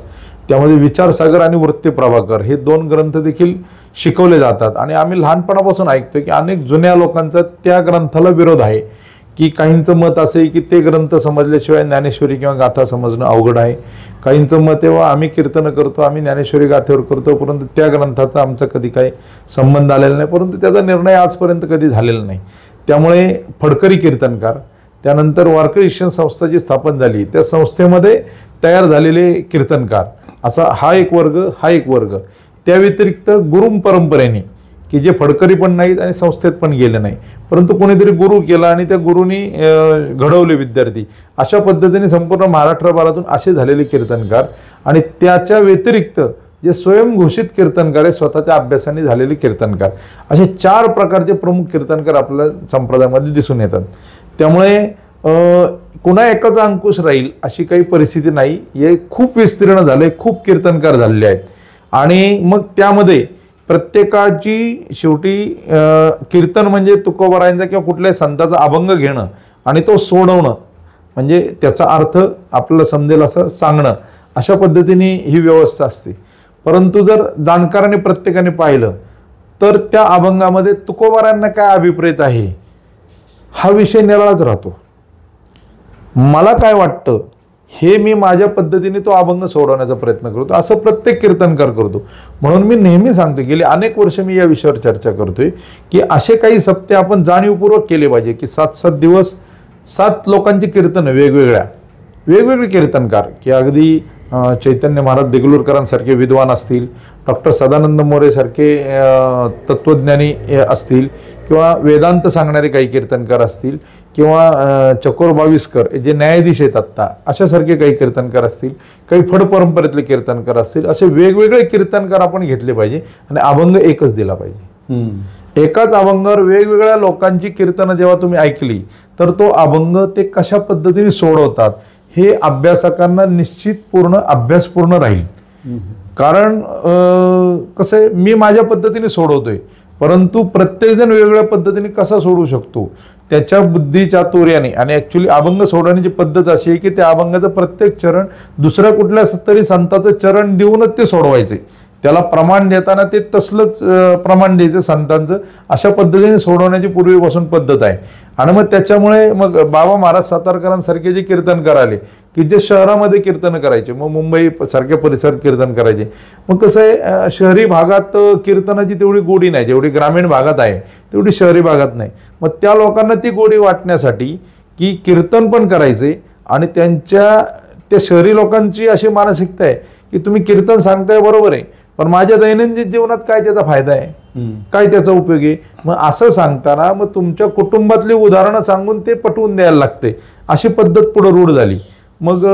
त्यामध्ये विचारसागर आणि वृत्ती प्रभाकर हे 2 ग्रंथ देखील शिकवले जातात. आणि आम्ही लहानपणापासून ऐकतोय की अनेक जुन्या लोकांचा त्या ग्रंथाला विरोध आहे, की काहींचं मत असे की ते ग्रंथ समजल्याशिवाय ज्ञानेश्वरी किंवा गाथा समजणं अवघड आहे. काहींचं मत आहे आम्ही कीर्तन करतो, आम्ही ज्ञानेश्वरी गाथेवर करतो, परंतु त्या ग्रंथाचा आमचा कधी काही संबंध आलेला नाही, परंतु त्याचा निर्णय आजपर्यंत कधी झालेला नाही. त्यामुळे फडकरी कीर्तनकार, त्यानंतर वारकरी शिक्षण संस्था जी स्थापन झाली त्या संस्थेमध्ये तयार झालेले कीर्तनकार असा हा एक वर्ग. त्या व्यतिरिक्त गुरु परंपरेने की जे फडकरी पण नाहीत आणि संस्थेत पण गेले नाही, परंतु कोणीतरी गुरु केला आणि त्या गुरुनी घडवले विद्यार्थी, अशा पद्धतीने संपूर्ण महाराष्ट्रभरातून असे झालेले कीर्तनकार. आणि त्याच्या व्यतिरिक्त जे स्वयंघोषित कीर्तनकार आहे, स्वतःच्या अभ्यासाने झालेले कीर्तनकार, असे 4 प्रकारचे प्रमुख कीर्तनकार आपल्या संप्रदायामध्ये दिसून येतात. त्यामुळे कुणा एकाचा अंकुश राहील अशी काही परिस्थिती नाही. हे खूप विस्तीर्ण झाले, खूप कीर्तनकार झालेले आहेत. आणि मग त्यामध्ये प्रत्येकाची शेवटी कीर्तन म्हणजे तुकोबारायांचा किंवा कुठल्याही संताचा अभंग घेणं आणि तो सोडवणं, म्हणजे त्याचा अर्थ आपल्याला समजेल असं सांगणं, अशा पद्धतीने ही व्यवस्था असते. परंतु जर जाणकाराने प्रत्येकाने पाहिलं तर त्या अभंगामध्ये तुकोबारायांना काय अभिप्रेत आहे हा विषय निराळाच राहतो. मला काय वाटतं हे मी माझ्या पद्धतीने तो अभंग सोडवण्याचा प्रयत्न करतो, असं प्रत्येक कीर्तनकार करतो. म्हणून मी नेहमी सांगतो, गेली अनेक वर्ष मी या विषयावर चर्चा करतोय की असे काही सप्ते आपण जाणीवपूर्वक केले पाहिजे की 7-7 दिवस 7 लोकांची कीर्तन, वेगवेगळे कीर्तनकार, की अगदी चैतन्य महाराज देगलूरकरांसारखे विद्वान असतील, डॉक्टर सदानंद मोरे सारखे तत्वज्ञानी असतील, किंवा वेदांत सांगणारे काही कीर्तनकार असतील, किंवा चकोर बाविस्कर जे न्यायाधीश आहेत आत्ता अशासारखे काही कीर्तनकार असतील, काही फड परंपरेतले कीर्तनकार असतील, असे वेगवेगळे कीर्तनकार आपण घेतले पाहिजे आणि अभंग एकच दिला पाहिजे. एकाच अभंगावर वेगवेगळ्या लोकांची कीर्तनं जेव्हा तुम्ही ऐकली तर तो अभंग ते कशा पद्धतीने सोडवतात हे अभ्यासकांना निश्चित अभ्यासपूर्ण राहील. कारण कसं आहे, मी माझ्या पद्धतीने सोडवतोय, परंतु प्रत्येकजण वेगवेगळ्या पद्धतीने कसा सोडवू शकतो त्याच्या बुद्धी चातुर्याने. आणि ॲक्च्युली अभंग सोडवण्याची पद्धत अशी आहे की त्या अभंगाचं प्रत्येक चरण दुसऱ्या कुठल्या तरी संताचं चरण देऊनच ते सोडवायचे. त्याला प्रमाण देताना ते तसलंच प्रमाण द्यायचं संतांचं, अशा पद्धतीने सोडवण्याची पूर्वीपासून पद्धत आहे. आणि मग त्याच्यामुळे मग बाबा महाराज सातारकरांसारखे जे कीर्तनकार आले की जे शहरामध्ये कीर्तन करायचे, मग मुंबई सारख्या परिसरात कीर्तन करायचे. मग कसं आहे, शहरी भागात कीर्तनाची तेवढी गोडी नाही, जेवढी ग्रामीण भागात आहे तेवढी शहरी भागात नाही. मग त्या लोकांना ती गोडी वाटण्यासाठी की कीर्तन पण करायचे आणि त्या शहरी लोकांची अशी मानसिकता आहे की तुम्ही कीर्तन सांगताय बरोबर आहे, पण माझ्या दैनंदिन जीवनात काय त्याचा फायदा आहे, काय त्याचा उपयोग आहे. मग असं सांगताना मग तुमच्या कुटुंबातली उदाहरणं सांगून ते पटवून द्यायला लागते, अशी पद्धत पुढे रूढ झाली. मग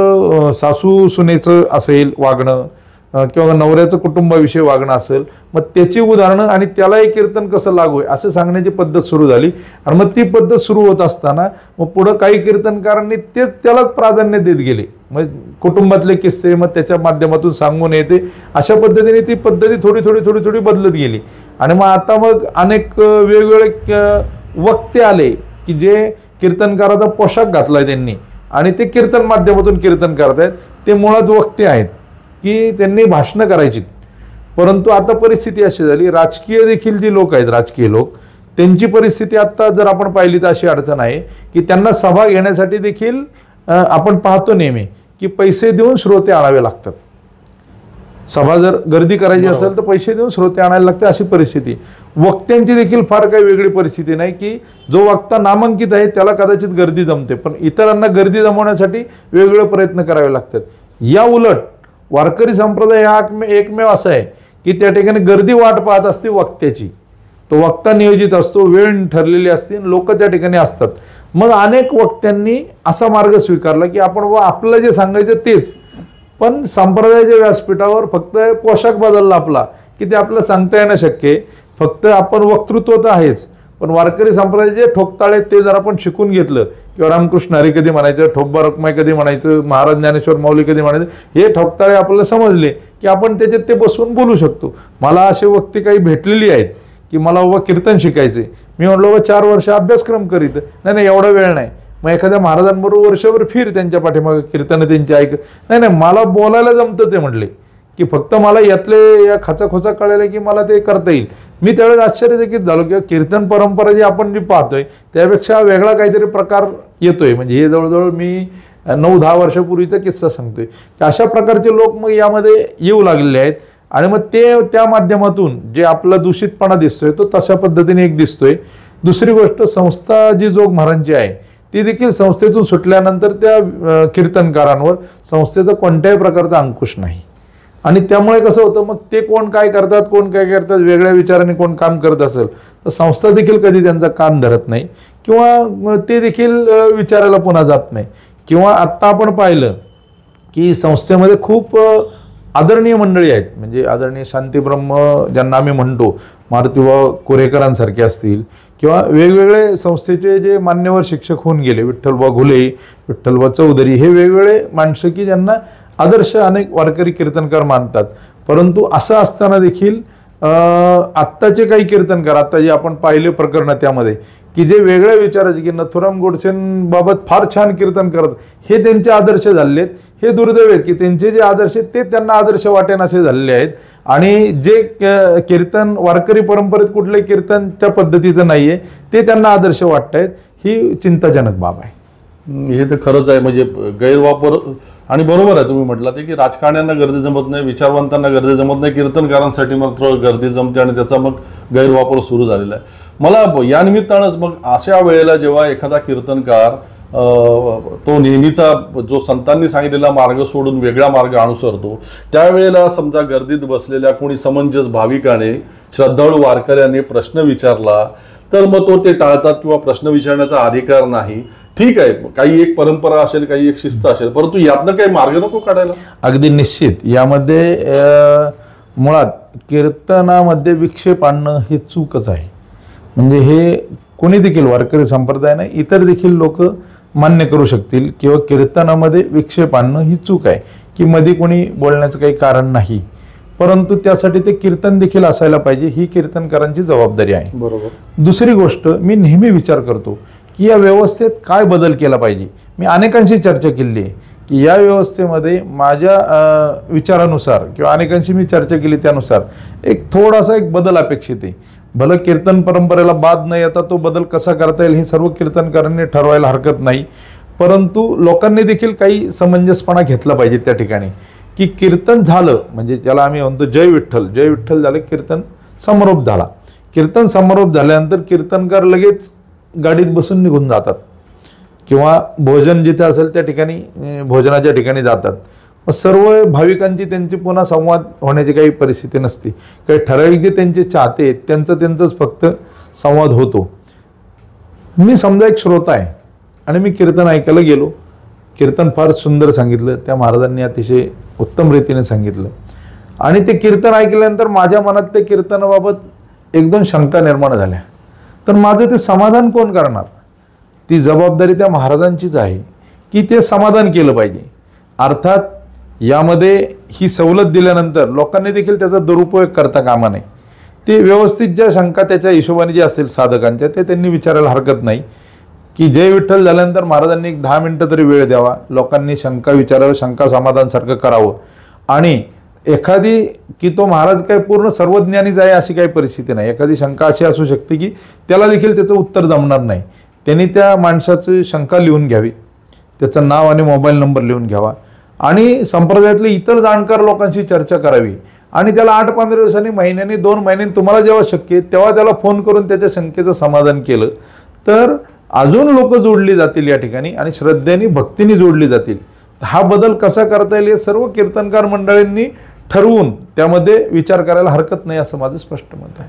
सासू सुनेचं असेल वागणं किंवा नवऱ्याचं कुटुंबाविषयी वागणं असेल, मग त्याची उदाहरणं आणि त्यालाही कीर्तन कसं लागू आहे असं सांगण्याची पद्धत सुरू झाली. आणि मग ती पद्धत सुरू होत असताना मग पुढं काही कीर्तनकारांनी त्यालाच प्राधान्य देत गेले. मग कुटुंबातले किस्से मग त्याच्या माध्यमातून सांगून येते, अशा पद्धतीने ती पद्धती थोडी बदलत गेली. आणि मग आता मग अनेक वेगवेगळे वक्ते आले की जे कीर्तनकाराचा पोशाख घातलाय त्यांनी आणि ते कीर्तन माध्यमातून कीर्तन करतायत. ते मुळात वक्ते आहेत की त्यांनी भाषणं करायची. परंतु आता परिस्थिती अशी झाली, राजकीय देखील जी लोक आहेत, राजकीय लोक, त्यांची परिस्थिती आता जर आपण पाहिली तर अशी अडचण आहे की त्यांना सभा घेण्यासाठी देखील आपण पाहतो नेहमी की पैसे देऊन श्रोते आणावे लागतात. सभा जर गर्दी करायची असेल तर पैसे देऊन श्रोते आणायला लागते, अशी परिस्थिती. वक्त्यांची देखील फार काही वेगळी परिस्थिती नाही की जो वक्ता नामांकित आहे त्याला कदाचित गर्दी जमते, पण इतरांना गर्दी जमवण्यासाठी वेगवेगळे प्रयत्न करावे लागतात. या उलट वारकरी संप्रदाय हा एकमेव असा आहे की त्या ठिकाणी गर्दी वाट पाहत असते वक्त्याची. तो वक्ता नियोजित असतो, वेळ ठरलेली असते, लोक त्या ठिकाणी असतात. मग अनेक वक्त्यांनी असा मार्ग स्वीकारला की आपण आपलं जे सांगायचं तेच, पण संप्रदायाच्या व्यासपीठावर फक्त पोशाख बदलला आपला की ते आपलं सांगता येणं शक्य आहे. फक्त आपण वक्तृत्व तर आहेच, पण वारकरी संप्रदायाचे ठोकताळे ते जर आपण शिकून घेतलं किंवा रामकृष्ण हरी कधी म्हणायचं, ठोकबा रखमाई कधी म्हणायचं, महाराज ज्ञानेश्वर माऊली कधी म्हणायचं, हे ठोकताळे आपल्याला समजले की आपण त्याच्यात ते बसून बोलू शकतो. मला असे वक्ते काही भेटलेली आहेत की मला बाबा कीर्तन शिकायचे, मी म्हटलं बाबा 4 वर्ष अभ्यासक्रम करीत, नाही एवढा वेळ नाही. मग एखाद्या महाराजांबरोबर वर्षभर फिर त्यांच्या पाठीमागे, कीर्तन त्यांची ऐक, नाही मला बोलायला जमतच आहे म्हटले, की फक्त मला यातले या खाचाखोचा कळले की मला ते करता येईल. मी त्यावेळेस आश्चर्यचकित झालो की कीर्तन परंपरा जी आपण जी पाहतोय त्यापेक्षा वेगळा काहीतरी प्रकार येतोय. म्हणजे हे जवळजवळ मी 9-10 वर्षापूर्वीचा किस्सा सांगतोय की अशा प्रकारचे लोक मग यामध्ये येऊ लागलेले आहेत. आणि मग ते त्या माध्यमातून जे आपला दूषितपणा दिसतोय तो तशा पद्धतीने एक दिसतोय. दुसरी गोष्ट, संस्था जी जोग महाराजांची आहे ती देखील संस्थेतून सुटल्यानंतर त्या कीर्तनकारांवर संस्थेचा कोणत्याही प्रकारचा अंकुश नाही. आणि त्यामुळे कसं होतं, मग ते कोण काय करतात, कोण काय करतात, वेगळ्या विचाराने कोण काम करत असेल तर संस्था देखील कधी त्यांचा कान धरत नाही किंवा ते देखील विचारायला पुन्हा जात नाही. किंवा आत्ता आपण पाहिलं की संस्थेमध्ये खूप आदरणीय मंडळी आहेत, म्हणजे आदरणीय शांतीब्रह्म ज्यांना आम्ही म्हणतो, मारुतीबा कोरेकरांसारखे असतील किंवा वेगवेगळे संस्थेचे जे मान्यवर शिक्षक होऊन गेले, विठ्ठलबा घुले, विठ्ठलबा चौधरी, हे वेगवेगळे माणसं की ज्यांना आदर्श अनेक वारकरी कीर्तनकार मानतात. परंतु असं असताना देखील आत्ताचे काही कीर्तनकार, आता जे आपण पाहिले प्रकरण त्यामध्ये की जे वेगळ्या विचाराचे की नथुराम गोडसेंबाबत फार छान कीर्तन करत, हे त्यांचे आदर्श झालेले आहेत. हे दुर्दैव आहेत की त्यांचे जे आदर्श आहेत ते त्यांना आदर्श वाटेन असे झालेले आहेत. आणि जे कीर्तन वारकरी परंपरेत कुठले कीर्तन त्या पद्धतीचं नाहीये ते त्यांना आदर्श वाटत आहेत. ही चिंताजनक बाब आहे. हे तर खरंच आहे. म्हणजे गैरवापर, आणि बरोबर आहे तुम्ही म्हटलं ते की राजकारण्यांना गर्दी जमत नाही, विचारवंतांना गर्दी जमत नाही, कीर्तनकारांसाठी मात्र गर्दी जमते आणि त्याचा मग गैरवापर सुरू झालेला आहे. मला या निमित्तानंच मग अशा वेळेला जेव्हा एखादा कीर्तनकार तो नेहमीचा जो संतांनी सांगितलेला मार्ग सोडून वेगळा मार्ग अनुसरतो, त्यावेळेला समजा गर्दीत बसलेल्या कोणी समंजस भाविकाने, श्रद्धाळू वारकऱ्याने प्रश्न विचारला तर मग तो ते टाळतात किंवा प्रश्न विचारण्याचा अधिकार नाही. ठीक आहे, काही एक परंपरा असेल, काही एक शिस्त असेल, परंतु यातनं काही मार्ग नको काढायला. अगदी निश्चित. यामध्ये मुळात कीर्तनामध्ये विक्षेप आणणं हे चूकच आहे. म्हणजे हे कोणी देखील वारकरी संप्रदायाने इतर देखील लोक मान्य करू शकतील किंवा कीर्तनामध्ये विक्षेप आणणं ही चूक आहे की मध्ये कोणी बोलण्याचं काही कारण नाही. परंतु त्यासाठी ते कीर्तन देखील असायला पाहिजे, ही कीर्तनकारांची जबाबदारी आहे. बरोबर. दुसरी गोष्ट, मी नेहमी विचार करतो की या व्यवस्थेत काय बदल केला पाहिजे. मी अनेकांशी चर्चा केली आहे की या व्यवस्थेमध्ये माझ्या विचारानुसार किंवा अनेकांशी मी चर्चा केली त्यानुसार एक थोडासा एक बदल अपेक्षित आहे. भलं कीर्तन परंपरेला बाद न येता तो बदल कसा करता येईल हे सर्व कीर्तनकारांनी ठरवायला हरकत नाही. परंतु लोकांनी देखील काही समंजसपणा घेतला पाहिजे त्या ठिकाणी की कीर्तन झालं म्हणजे त्याला आम्ही म्हणतो जय विठ्ठल, जय विठ्ठल झालं, कीर्तन समारोप झाला. कीर्तन समारोप झाल्यानंतर कीर्तनकार लगेच गाडीत बसून निघून जातात किंवा भोजन जिथे असेल त्या ठिकाणी भोजनाच्या ठिकाणी जातात. सर्व भाविकांची त्यांची पुन्हा संवाद होण्याची काही परिस्थिती नसते. काही ठराविक जे त्यांचे चाहते आहेत त्यांचंच फक्त संवाद होतो. मी समजा एक श्रोता आहे आणि मी कीर्तन ऐकायला गेलो, कीर्तन फार सुंदर सांगितलं, त्या महाराजांनी अतिशय उत्तम रीतीने सांगितलं आणि ते कीर्तन ऐकल्यानंतर माझ्या मनात त्या कीर्तनाबाबत 1-2 शंका निर्माण झाल्या. तर माझं ते समाधान कोण करणार? ती जबाबदारी त्या महाराजांचीच आहे की ते समाधान केलं पाहिजे. अर्थात यामध्ये ही सवलत दिल्यानंतर लोकांनी देखील त्याचा दुरुपयोग करता कामा नये. ते व्यवस्थित ज्या शंका त्याच्या हिशोबाने जे असेल साधकांच्या ते त्यांनी विचारायला हरकत नाही की जय विठ्ठल झाल्यानंतर महाराजांनी 10 मिनिटं तरी वेळ द्यावा, लोकांनी शंका विचारावं, शंका समाधानसारखं करावं आणि एखादी की तो महाराज काय पूर्ण सर्वज्ञानीच आहे अशी काही परिस्थिती नाही. एखादी शंका अशी असू शकते की त्याला देखील त्याचं उत्तर जमणार नाही. त्यांनी त्या माणसाची शंका लिहून घ्यावी, त्याचं नाव आणि मोबाईल नंबर लिहून घ्यावा आणि संप्रदायातले इतर जाणकार लोकांशी चर्चा करावी आणि त्याला 8-15 दिवसांनी, महिन्यांनी, 2 महिन्यांनी तुम्हाला जेव्हा शक्य आहे तेव्हा त्याला फोन करून त्याच्या शंकेचं समाधान केलं तर अजून लोक जोडली जातील या ठिकाणी आणि श्रद्धेने, भक्तीने जोडली जातील. हा बदल कसा करता येईल हे सर्व कीर्तनकार मंडळींनी ठरवून त्यामध्ये विचार करायला हरकत नाही असं माझं स्पष्ट मत आहे.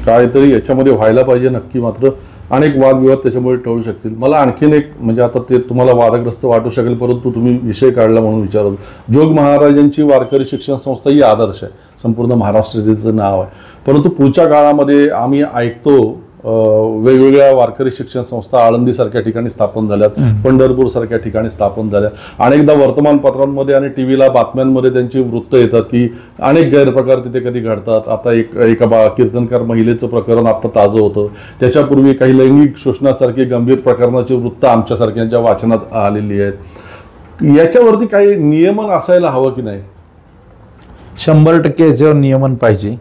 काहीतरी याच्यामध्ये व्हायला पाहिजे नक्की. मात्र अनेक वादविवाद त्याच्यामुळे टळू शकतील. मला आणखीन एक, म्हणजे आता ते तुम्हाला वादग्रस्त वाटू शकेल परंतु तुम्ही विषय काढला म्हणून विचारतो. जोग महाराजांची वारकरी शिक्षण संस्था ही आदर्श आहे, संपूर्ण महाराष्ट्राचं नाव आहे. परंतु पुढच्या काळामध्ये आम्ही ऐकतो वेगवेगळ्या वारकरी शिक्षण संस्था आळंदीसारख्या ठिकाणी स्थापन झाल्यात, पंढरपूर सारख्या ठिकाणी स्थापन झाल्या. अनेकदा वर्तमानपत्रांमध्ये आणि टीव्हीला बातम्यांमध्ये त्यांची वृत्त येतात की अनेक गैरप्रकार तिथे कधी घडतात. आता एका कीर्तनकार महिलेचं प्रकरण आता ताजं होतं. त्याच्यापूर्वी काही लैंगिक शोषणासारखी गंभीर प्रकरणाची वृत्त आमच्यासारख्यांच्या वाचनात आलेली आहेत. याच्यावरती काही नियमन असायला हवं की नाही? 100% याच्यावर नियमन पाहिजे.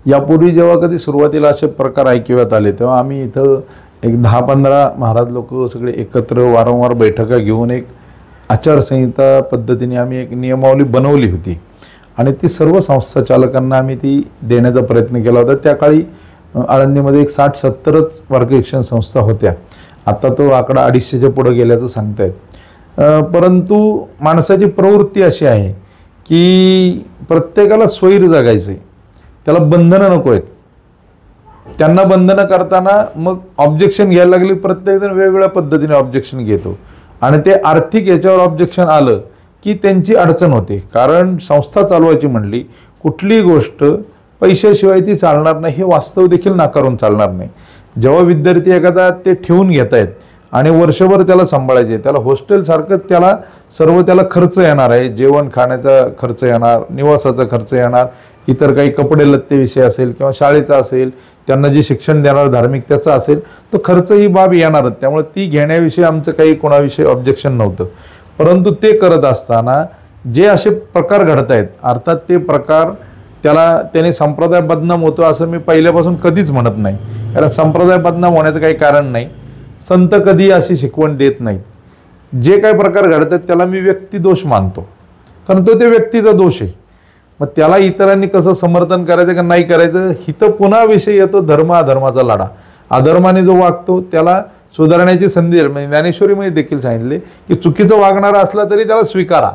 यापूर्वी जेव्हा कधी सुरुवातीला असे प्रकार ऐकिवात आले तेव्हा आम्ही इथं एक 10-15 महाराज लोक सगळे एकत्र वारंवार बैठका घेऊन एक आचारसंहिता पद्धतीने आम्ही एक नियमावली बनवली होती आणि ती सर्व संस्था चालकांना आम्ही ती देण्याचा प्रयत्न केला होता. त्या काळी आळंदीमध्ये एक 60-70च वारकरी शिक्षण संस्था होत्या. आता तो आकडा 250च्या पुढे गेल्याचं सांगतायत. परंतु माणसाची प्रवृत्ती अशी आहे की प्रत्येकाला स्वैर जगायचे, त्याला बंधनं नको आहेत. त्यांना बंधनं करताना मग ऑब्जेक्शन घ्यायला लागली. प्रत्येकजण वेगवेगळ्या पद्धतीने ऑब्जेक्शन घेतो आणि ते आर्थिक याच्यावर ऑब्जेक्शन आलं की त्यांची अडचण होते. कारण संस्था चालवायची म्हणली कुठलीही गोष्ट पैशाशिवाय ती चालणार नाही, हे वास्तव देखील नाकारून चालणार नाही. जेव्हा विद्यार्थी एखादा ते ठेवून घेत आहेत आणि वर्षभर त्याला सांभाळायचे, त्याला हॉस्टेलसारखं त्याला खर्च येणार आहे, जेवण खाण्याचा खर्च येणार, निवासाचा खर्च येणार, इतर काही कपडे लत्ते विषय असेल किंवा शाळेचा असेल, त्यांना जे शिक्षण देणार धार्मिक त्याचा असेल, तो खर्च ही बाब येणारच. त्यामुळे ती घेण्याविषयी आमचं काही कोणाविषयी ऑब्जेक्शन नव्हतं. परंतु ते करत असताना जे असे प्रकार घडत आहेत, अर्थात ते प्रकार त्याने संप्रदाय बदनाम होतो असं मी पहिल्यापासून कधीच म्हणत नाही. कारण संप्रदाय बदनाम होण्याचं काही कारण नाही. संत कधी अशी शिकवण देत नाहीत. जे काही प्रकार घडतात त्याला मी व्यक्तिदोष मानतो, कारण तो व्यक्तीचा दोष आहे. मग त्याला इतरांनी कसं समर्थन करायचं का नाही करायचं, हिथं पुन्हा विषय येतो धर्म अधर्माचा लढा. अधर्माने जो वागतो त्याला सुधारण्याची संधी, म्हणजे ज्ञानेश्वरीमध्ये देखील सांगितले की चुकीचं वागणारा असला तरी त्याला स्वीकारा,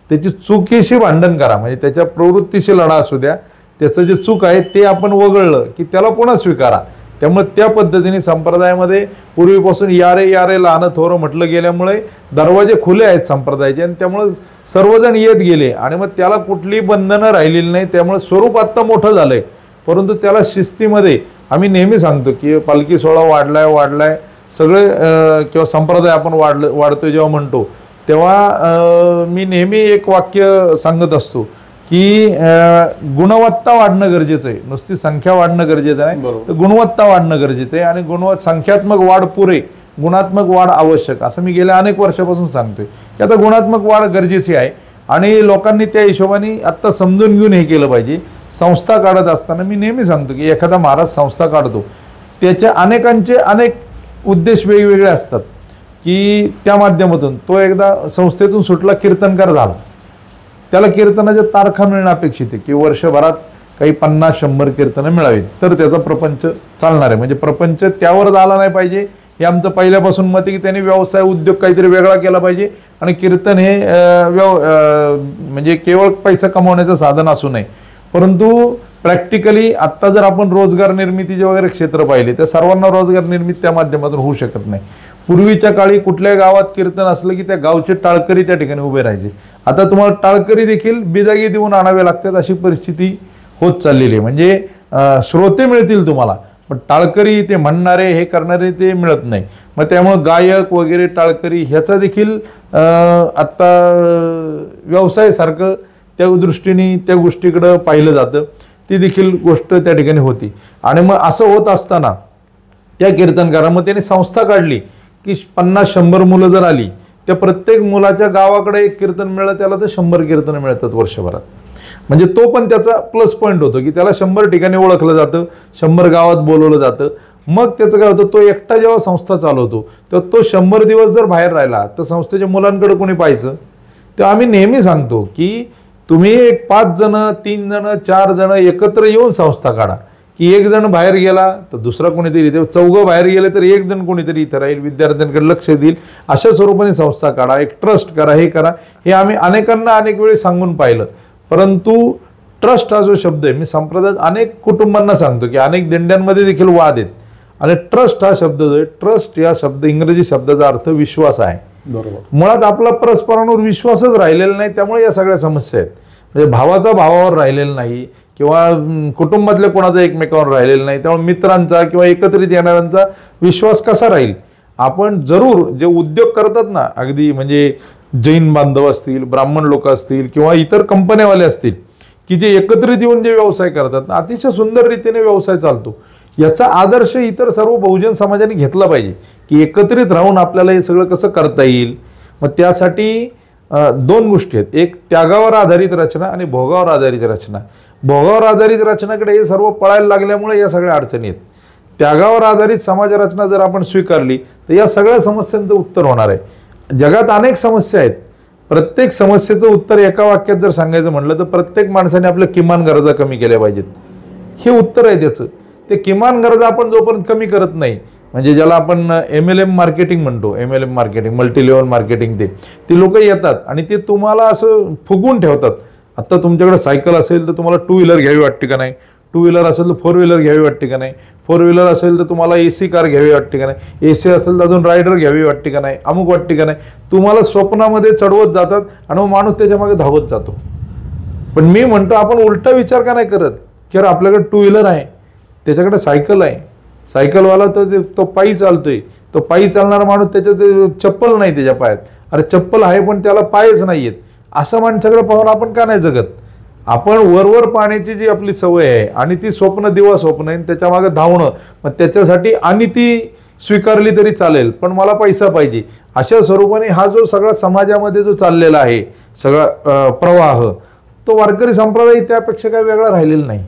त्याची चुकीशी भांडण करा, म्हणजे त्याच्या प्रवृत्तीशी लढा असू द्या, त्याचं जे चूक आहे ते आपण वगळलं की त्याला पुन्हा स्वीकारा. त्यामुळे त्या पद्धतीने संप्रदायामध्ये पूर्वीपासून यारे लहान थोरं म्हटलं गेल्यामुळे दरवाजे खुले आहेत संप्रदायाचे आणि त्यामुळे सर्वजण येत गेले आणि मग त्याला कुठलीही बंधनं राहिलेली नाही. त्यामुळे स्वरूप आत्ता मोठं झालंय, परंतु त्याला शिस्तीमध्ये आम्ही नेहमी सांगतो की पालखी सोहळा वाढलाय सगळे किंवा संप्रदाय आपण वाढतोय जेव्हा म्हणतो तेव्हा मी नेहमी एक वाक्य सांगत असतो की गुणवत्ता वाढणं गरजेचं आहे, नुसती संख्या वाढणं गरजेचं नाही, तर गुणवत्ता वाढणं गरजेचं आहे. आणि संख्यात्मक वाढ पुरे, गुणात्मक वाढ आवश्यक, असं मी गेल्या अनेक वर्षापासून सांगतोय की आता गुणात्मक वाढ गरजेची आहे आणि लोकांनी त्या हिशोबाने आत्ता समजून घेऊन हे केलं पाहिजे. संस्था काढत असताना मी नेहमी सांगतो की एखादा महाराज संस्था काढतो त्याच्या अनेक उद्देश वेगवेगळे असतात की त्या माध्यमातून तो एकदा संस्थेतून सुटला, कीर्तनकार झाला, त्याला कीर्तनाच्या तारखा मिळणं अपेक्षित आहे की वर्षभरात काही 50-100 कीर्तनं मिळावीत तर त्याचा प्रपंच चालणार आहे. म्हणजे प्रपंच त्यावर आला नाही पाहिजे हे आमचं पहिल्यापासून मत आहे की त्यांनी व्यवसाय उद्योग काहीतरी वेगळा केला पाहिजे आणि कीर्तन हे म्हणजे केवळ पैसा कमवण्याचं साधन असू नये. परंतु प्रॅक्टिकली आत्ता जर आपण रोजगार निर्मितीचे वगैरे क्षेत्र पाहिले तर सर्वांना रोजगार निर्मिती त्या माध्यमातून होऊ शकत नाही. पूर्वीच्या काळी कुठल्या गावात कीर्तन असलं की त्या गावचे टाळकरी त्या ठिकाणी उभे राहायचे. आता तुम्हाला टाळकरी देखील बिजागी देऊन आणावे लागतात अशी परिस्थिती होत चाललेली आहे. म्हणजे श्रोते मिळतील तुम्हाला पण टाळकरी ते म्हणणारे हे करणारे ते मिळत नाही. मग त्यामुळे गायक वगैरे टाळकरी ह्याचा देखील आत्ता व्यवसायासारखं त्या दृष्टीने त्या गोष्टीकडं पाहिलं जातं. ती देखील गोष्ट त्या ठिकाणी होती. आणि मग असं होत असताना त्या कीर्तनकारांमध्ये त्यांनी संस्था काढली की 50-100 मुलं जर आली त्या प्रत्येक मुलाच्या गावाकडे एक कीर्तन मिळालं त्याला तर 100 कीर्तन मिळतात वर्षभरात. म्हणजे तो पण त्याचा प्लस पॉईंट होतो की त्याला 100 ठिकाणी ओळखलं जातं, 100 गावात बोलवलं जातं. मग त्याचं काय होतं, तो एकटा जेव्हा संस्था चालवतो तेव्हा तो 100 दिवस जर बाहेर राहिला तर संस्थेच्या मुलांकडे कोणी पाहायचं. तेव्हा आम्ही नेहमी सांगतो की तुम्ही एक 5 जण, 3 जण, 4 जण एकत्र येऊन संस्था काढा, की एक जण बाहेर गेला तर दुसरा कोणीतरी इथे, 4 बाहेर गेले तर एक जण कोणीतरी इथं राहील, विद्यार्थ्यांकडे लक्ष देईल. अशा स्वरूपाने संस्था काढा, एक ट्रस्ट करा, हे करा. हे आम्ही अनेकांना अनेक वेळी सांगून पाहिलं. परंतु ट्रस्ट हा जो शब्द आहे, मी संप्रदायात अनेक कुटुंबांना सांगतो की अनेक दिंड्यांमध्ये देखील वाद आहेत. आणि ट्रस्ट हा शब्द जो आहे, ट्रस्ट या शब्द इंग्रजी शब्दाचा अर्थ विश्वास आहे. बरोबर. मुळात आपला परस्परांवर विश्वासच राहिलेला नाही, त्यामुळे या सगळ्या समस्या आहेत. म्हणजे भावाचा भावावर राहिलेला नाही किंवा कुटुंबातल्या कोणाचा एकमेकावर राहिलेला नाही, त्यामुळे मित्रांचा किंवा एकत्रित येणाऱ्यांचा विश्वास कसा राहील. आपण जरूर जे उद्योग करतात ना, अगदी म्हणजे जैन बांधव असतील, ब्राह्मण लोक असतील किंवा इतर कंपन्यावाले असतील की जे एकत्रित येऊन जे व्यवसाय करतात, अतिशय सुंदर रीतीने व्यवसाय चालतो. याचा आदर्श इतर सर्व बहुजन समाजाने घेतला पाहिजे की एकत्रित राहून आपल्याला हे सगळं कसं करता येईल. मग त्यासाठी 2 गोष्टी आहेत, एक त्यागावर आधारित रचना आणि भोगावर आधारित रचना. भोगावर आधारित रचनाकडे हे सर्व पळायला लागल्यामुळे या सगळ्या अडचणी आहेत. त्यागावर आधारित समाज रचना जर आपण स्वीकारली तर या सगळ्या समस्यांचं उत्तर होणार आहे. जगात अनेक समस्या आहेत, प्रत्येक समस्येचं उत्तर एका वाक्यात जर सांगायचं म्हटलं तर प्रत्येक माणसाने आपल्या किमान गरजा कमी केल्या पाहिजेत, हे उत्तर आहे त्याचं. ते किमान गरजा आपण जोपर्यंत कमी करत नाही, म्हणजे ज्याला आपण MLM मार्केटिंग म्हणतो, MLM marketing, multi level marketing, ते लोक येतात आणि ते तुम्हाला असं फुगवून ठेवतात. आता तुमच्याकडे सायकल असेल तर तुम्हाला 2 व्हीलर घ्यावी वाटते का नाही, 2 व्हीलर असेल तर 4 व्हीलर घ्यावी वाटते का नाही, 4 व्हीलर असेल तर तुम्हाला AC कार घ्यावी वाटते का नाही, AC असेल तर अजून रायडर घ्यावी वाटते का नाही, अमुक वाटते का नाही. तुम्हाला स्वप्नामध्ये चढवत जातात आणि मग माणूस त्याच्या मागे धावत जातो. पण मी म्हणतो आपण उलटा विचार का नाही करत की अरे आपल्याकडे 2 व्हीलर आहे, त्याच्याकडे सायकल आहे, सायकलवाला तो पायी चालतोय, तो पायी चालणारा माणूस त्याच्यात चप्पल नाही त्याच्या पायात, अरे चप्पल आहे पण त्याला पायच नाही आहेत. अशा माणसाकडे पाहून आपण का नाही जगत. आपण वरवर पाण्याची जी आपली सवय आहे आणि ती दिवा स्वप्न आहे, त्याच्या मागे धावणं, मग त्याच्यासाठी आणि ती स्वीकारली तरी चालेल पण मला पैसा पाहिजे, अशा स्वरूपाने हा जो सगळा समाजामध्ये जो चाललेला आहे सगळा प्रवाह, तो वारकरी संप्रदाय त्यापेक्षा काही वेगळा राहिलेला नाही.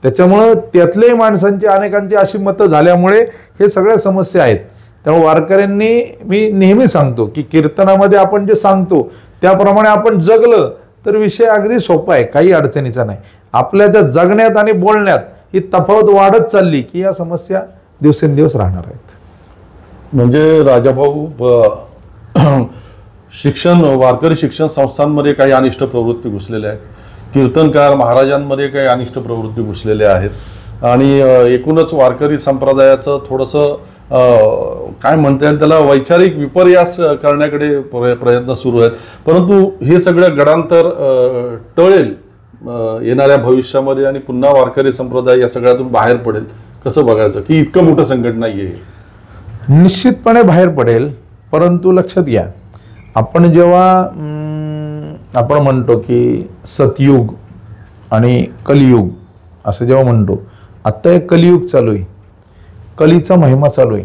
त्याच्यामुळं त्यातल्याही माणसांची अनेकांची अशी मतं झाल्यामुळे हे सगळ्या समस्या आहेत. त्यामुळे वारकऱ्यांनी, मी नेहमी सांगतो की कीर्तनामध्ये आपण जे सांगतो त्याप्रमाणे आपण जगलं तर विषय अगदी सोपा आहे, काही अडचणीचा नाही. आपल्या त्या जगण्यात आणि बोलण्यात ही तफावत वाढत चालली की या समस्या दिवसेंदिवस राहणार आहेत. म्हणजे राजाभाऊ, वारकरी शिक्षण संस्थांमध्ये काही अनिष्ट प्रवृत्ती घुसलेल्या आहेत, कीर्तनकार महाराजांमध्ये काही अनिष्ट प्रवृत्ती घुसलेल्या आहेत आणि एकूणच वारकरी संप्रदायाचं थोडंसं काय म्हणता येईल त्याला वैचारिक विपर्यास करण्याकडे प्रयत्न सुरू आहेत. परंतु हे सगळं गडांतर टळेल येणाऱ्या भविष्यामध्ये आणि पुन्हा वारकरी संप्रदाय या सगळ्यातून बाहेर पडेल, कसं बघायचं की इतकं मोठं संकट नाही आहे. निश्चितपणे बाहेर पडेल, परंतु लक्षात घ्या, आपण जेव्हा आपण म्हणतो की सतयुग आणि कलियुग असं जेव्हा म्हणतो, आत्ता एक कलियुग चालू आहे, कलीचा महिमा चालू आहे.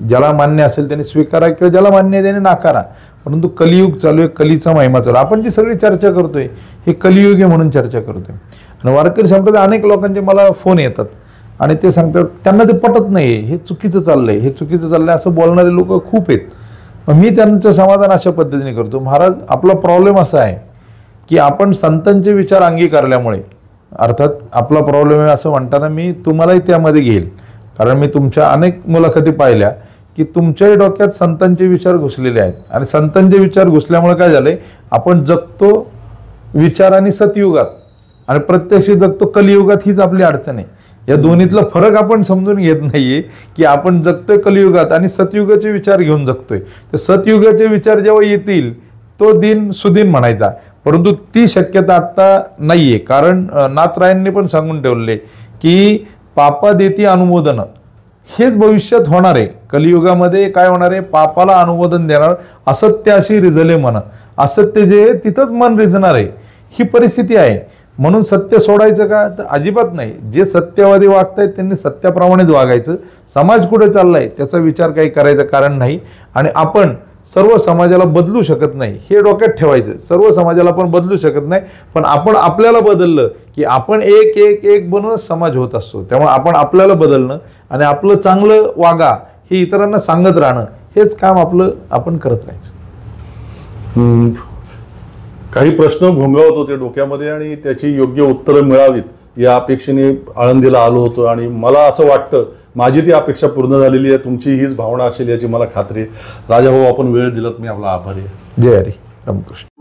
ज्याला मान्य असेल त्याने स्वीकारा किंवा ज्याला मान्य आहे त्याने नाकारा, परंतु कलियुग चालू आहे, कलीचा महिमा चालू आहे. आपण जी सगळी चर्चा करतोय हे कलियुग आहे म्हणून चर्चा करतोय. आणि वारकरी संप्रदाय अनेक लोकांचे मला फोन येतात आणि ते सांगतात त्यांना ते पटत नाही, हे चुकीचं चाललंय, हे चुकीचं चाललंय असं बोलणारे लोक खूप आहेत. मी त्यांचं समाधान अशा पद्धतीने करतो, महाराज आपला प्रॉब्लेम असा आहे की आपण संतांचे विचार अंगीकारल्यामुळे, अर्थात आपला प्रॉब्लेम आहे असं म्हणताना मी तुम्हालाही त्यामध्ये घेईल, कारण मी तुमच्या अनेक मुलाखती पाहिल्या की तुमच्याही डोक्यात संतांचे विचार घुसलेले आहेत आणि संतांचे विचार घुसल्यामुळे काय झालंय, आपण जगतो विचाराने सतयुगात आणि प्रत्यक्ष जगतो कलियुगात. हीच आपली अडचण आहे. या दोन्हीतला फरक आपण समजून घेत नाहीये की आपण जगतोय कलियुगात आणि सतयुगाचे विचार घेऊन जगतोय. तर सतयुगाचे विचार जेव्हा येतील तो दिन सुदिन म्हणायचा, परंतु ती शक्यता आता नाहीये. कारण नाथरायांनी पण सांगून ठेवले की पापा देती अनुमोदन, हेच भविष्यात होणार आहे. कलियुगामध्ये काय होणार आहे, पापाला अनुमोदन देणार, असत्य अशी रिझले मन, असत्य जे तिथंच मन रिझणार आहे, ही परिस्थिती आहे. म्हणून सत्य सोडायचं का, तर अजिबात नाही. जे सत्यवादी वागतायत त्यांनी सत्याप्रमाणेच वागायचं. समाज कुठे चाललाय त्याचा विचार काही करायचं कारण नाही. आणि आपण सर्व समाजाला बदलू शकत नाही हे डोक्यात ठेवायचं. सर्व समाजाला आपण बदलू शकत नाही, पण आपण आपल्याला बदललं की आपण एक एक एक बनून समाज होत असतो. त्यामुळे आपण आपल्याला बदलणं आणि आपलं चांगलं वागा हे इतरांना सांगत राहणं हेच काम आपलं आपण करत राहायचं. काही प्रश्न घोंगावत होते डोक्यामध्ये आणि त्याची योग्य उत्तरं मिळावीत या अपेक्षेने आळंदीला आलो होतो आणि मला असं वाटतं माझी ती अपेक्षा पूर्ण झालेली आहे. तुमची हीच भावना असेल याची मला खात्री आहे. राजाभाऊ, आपण वेळ दिलात, मी आपला आभारी आहे. जय हरी रामकृष्ण.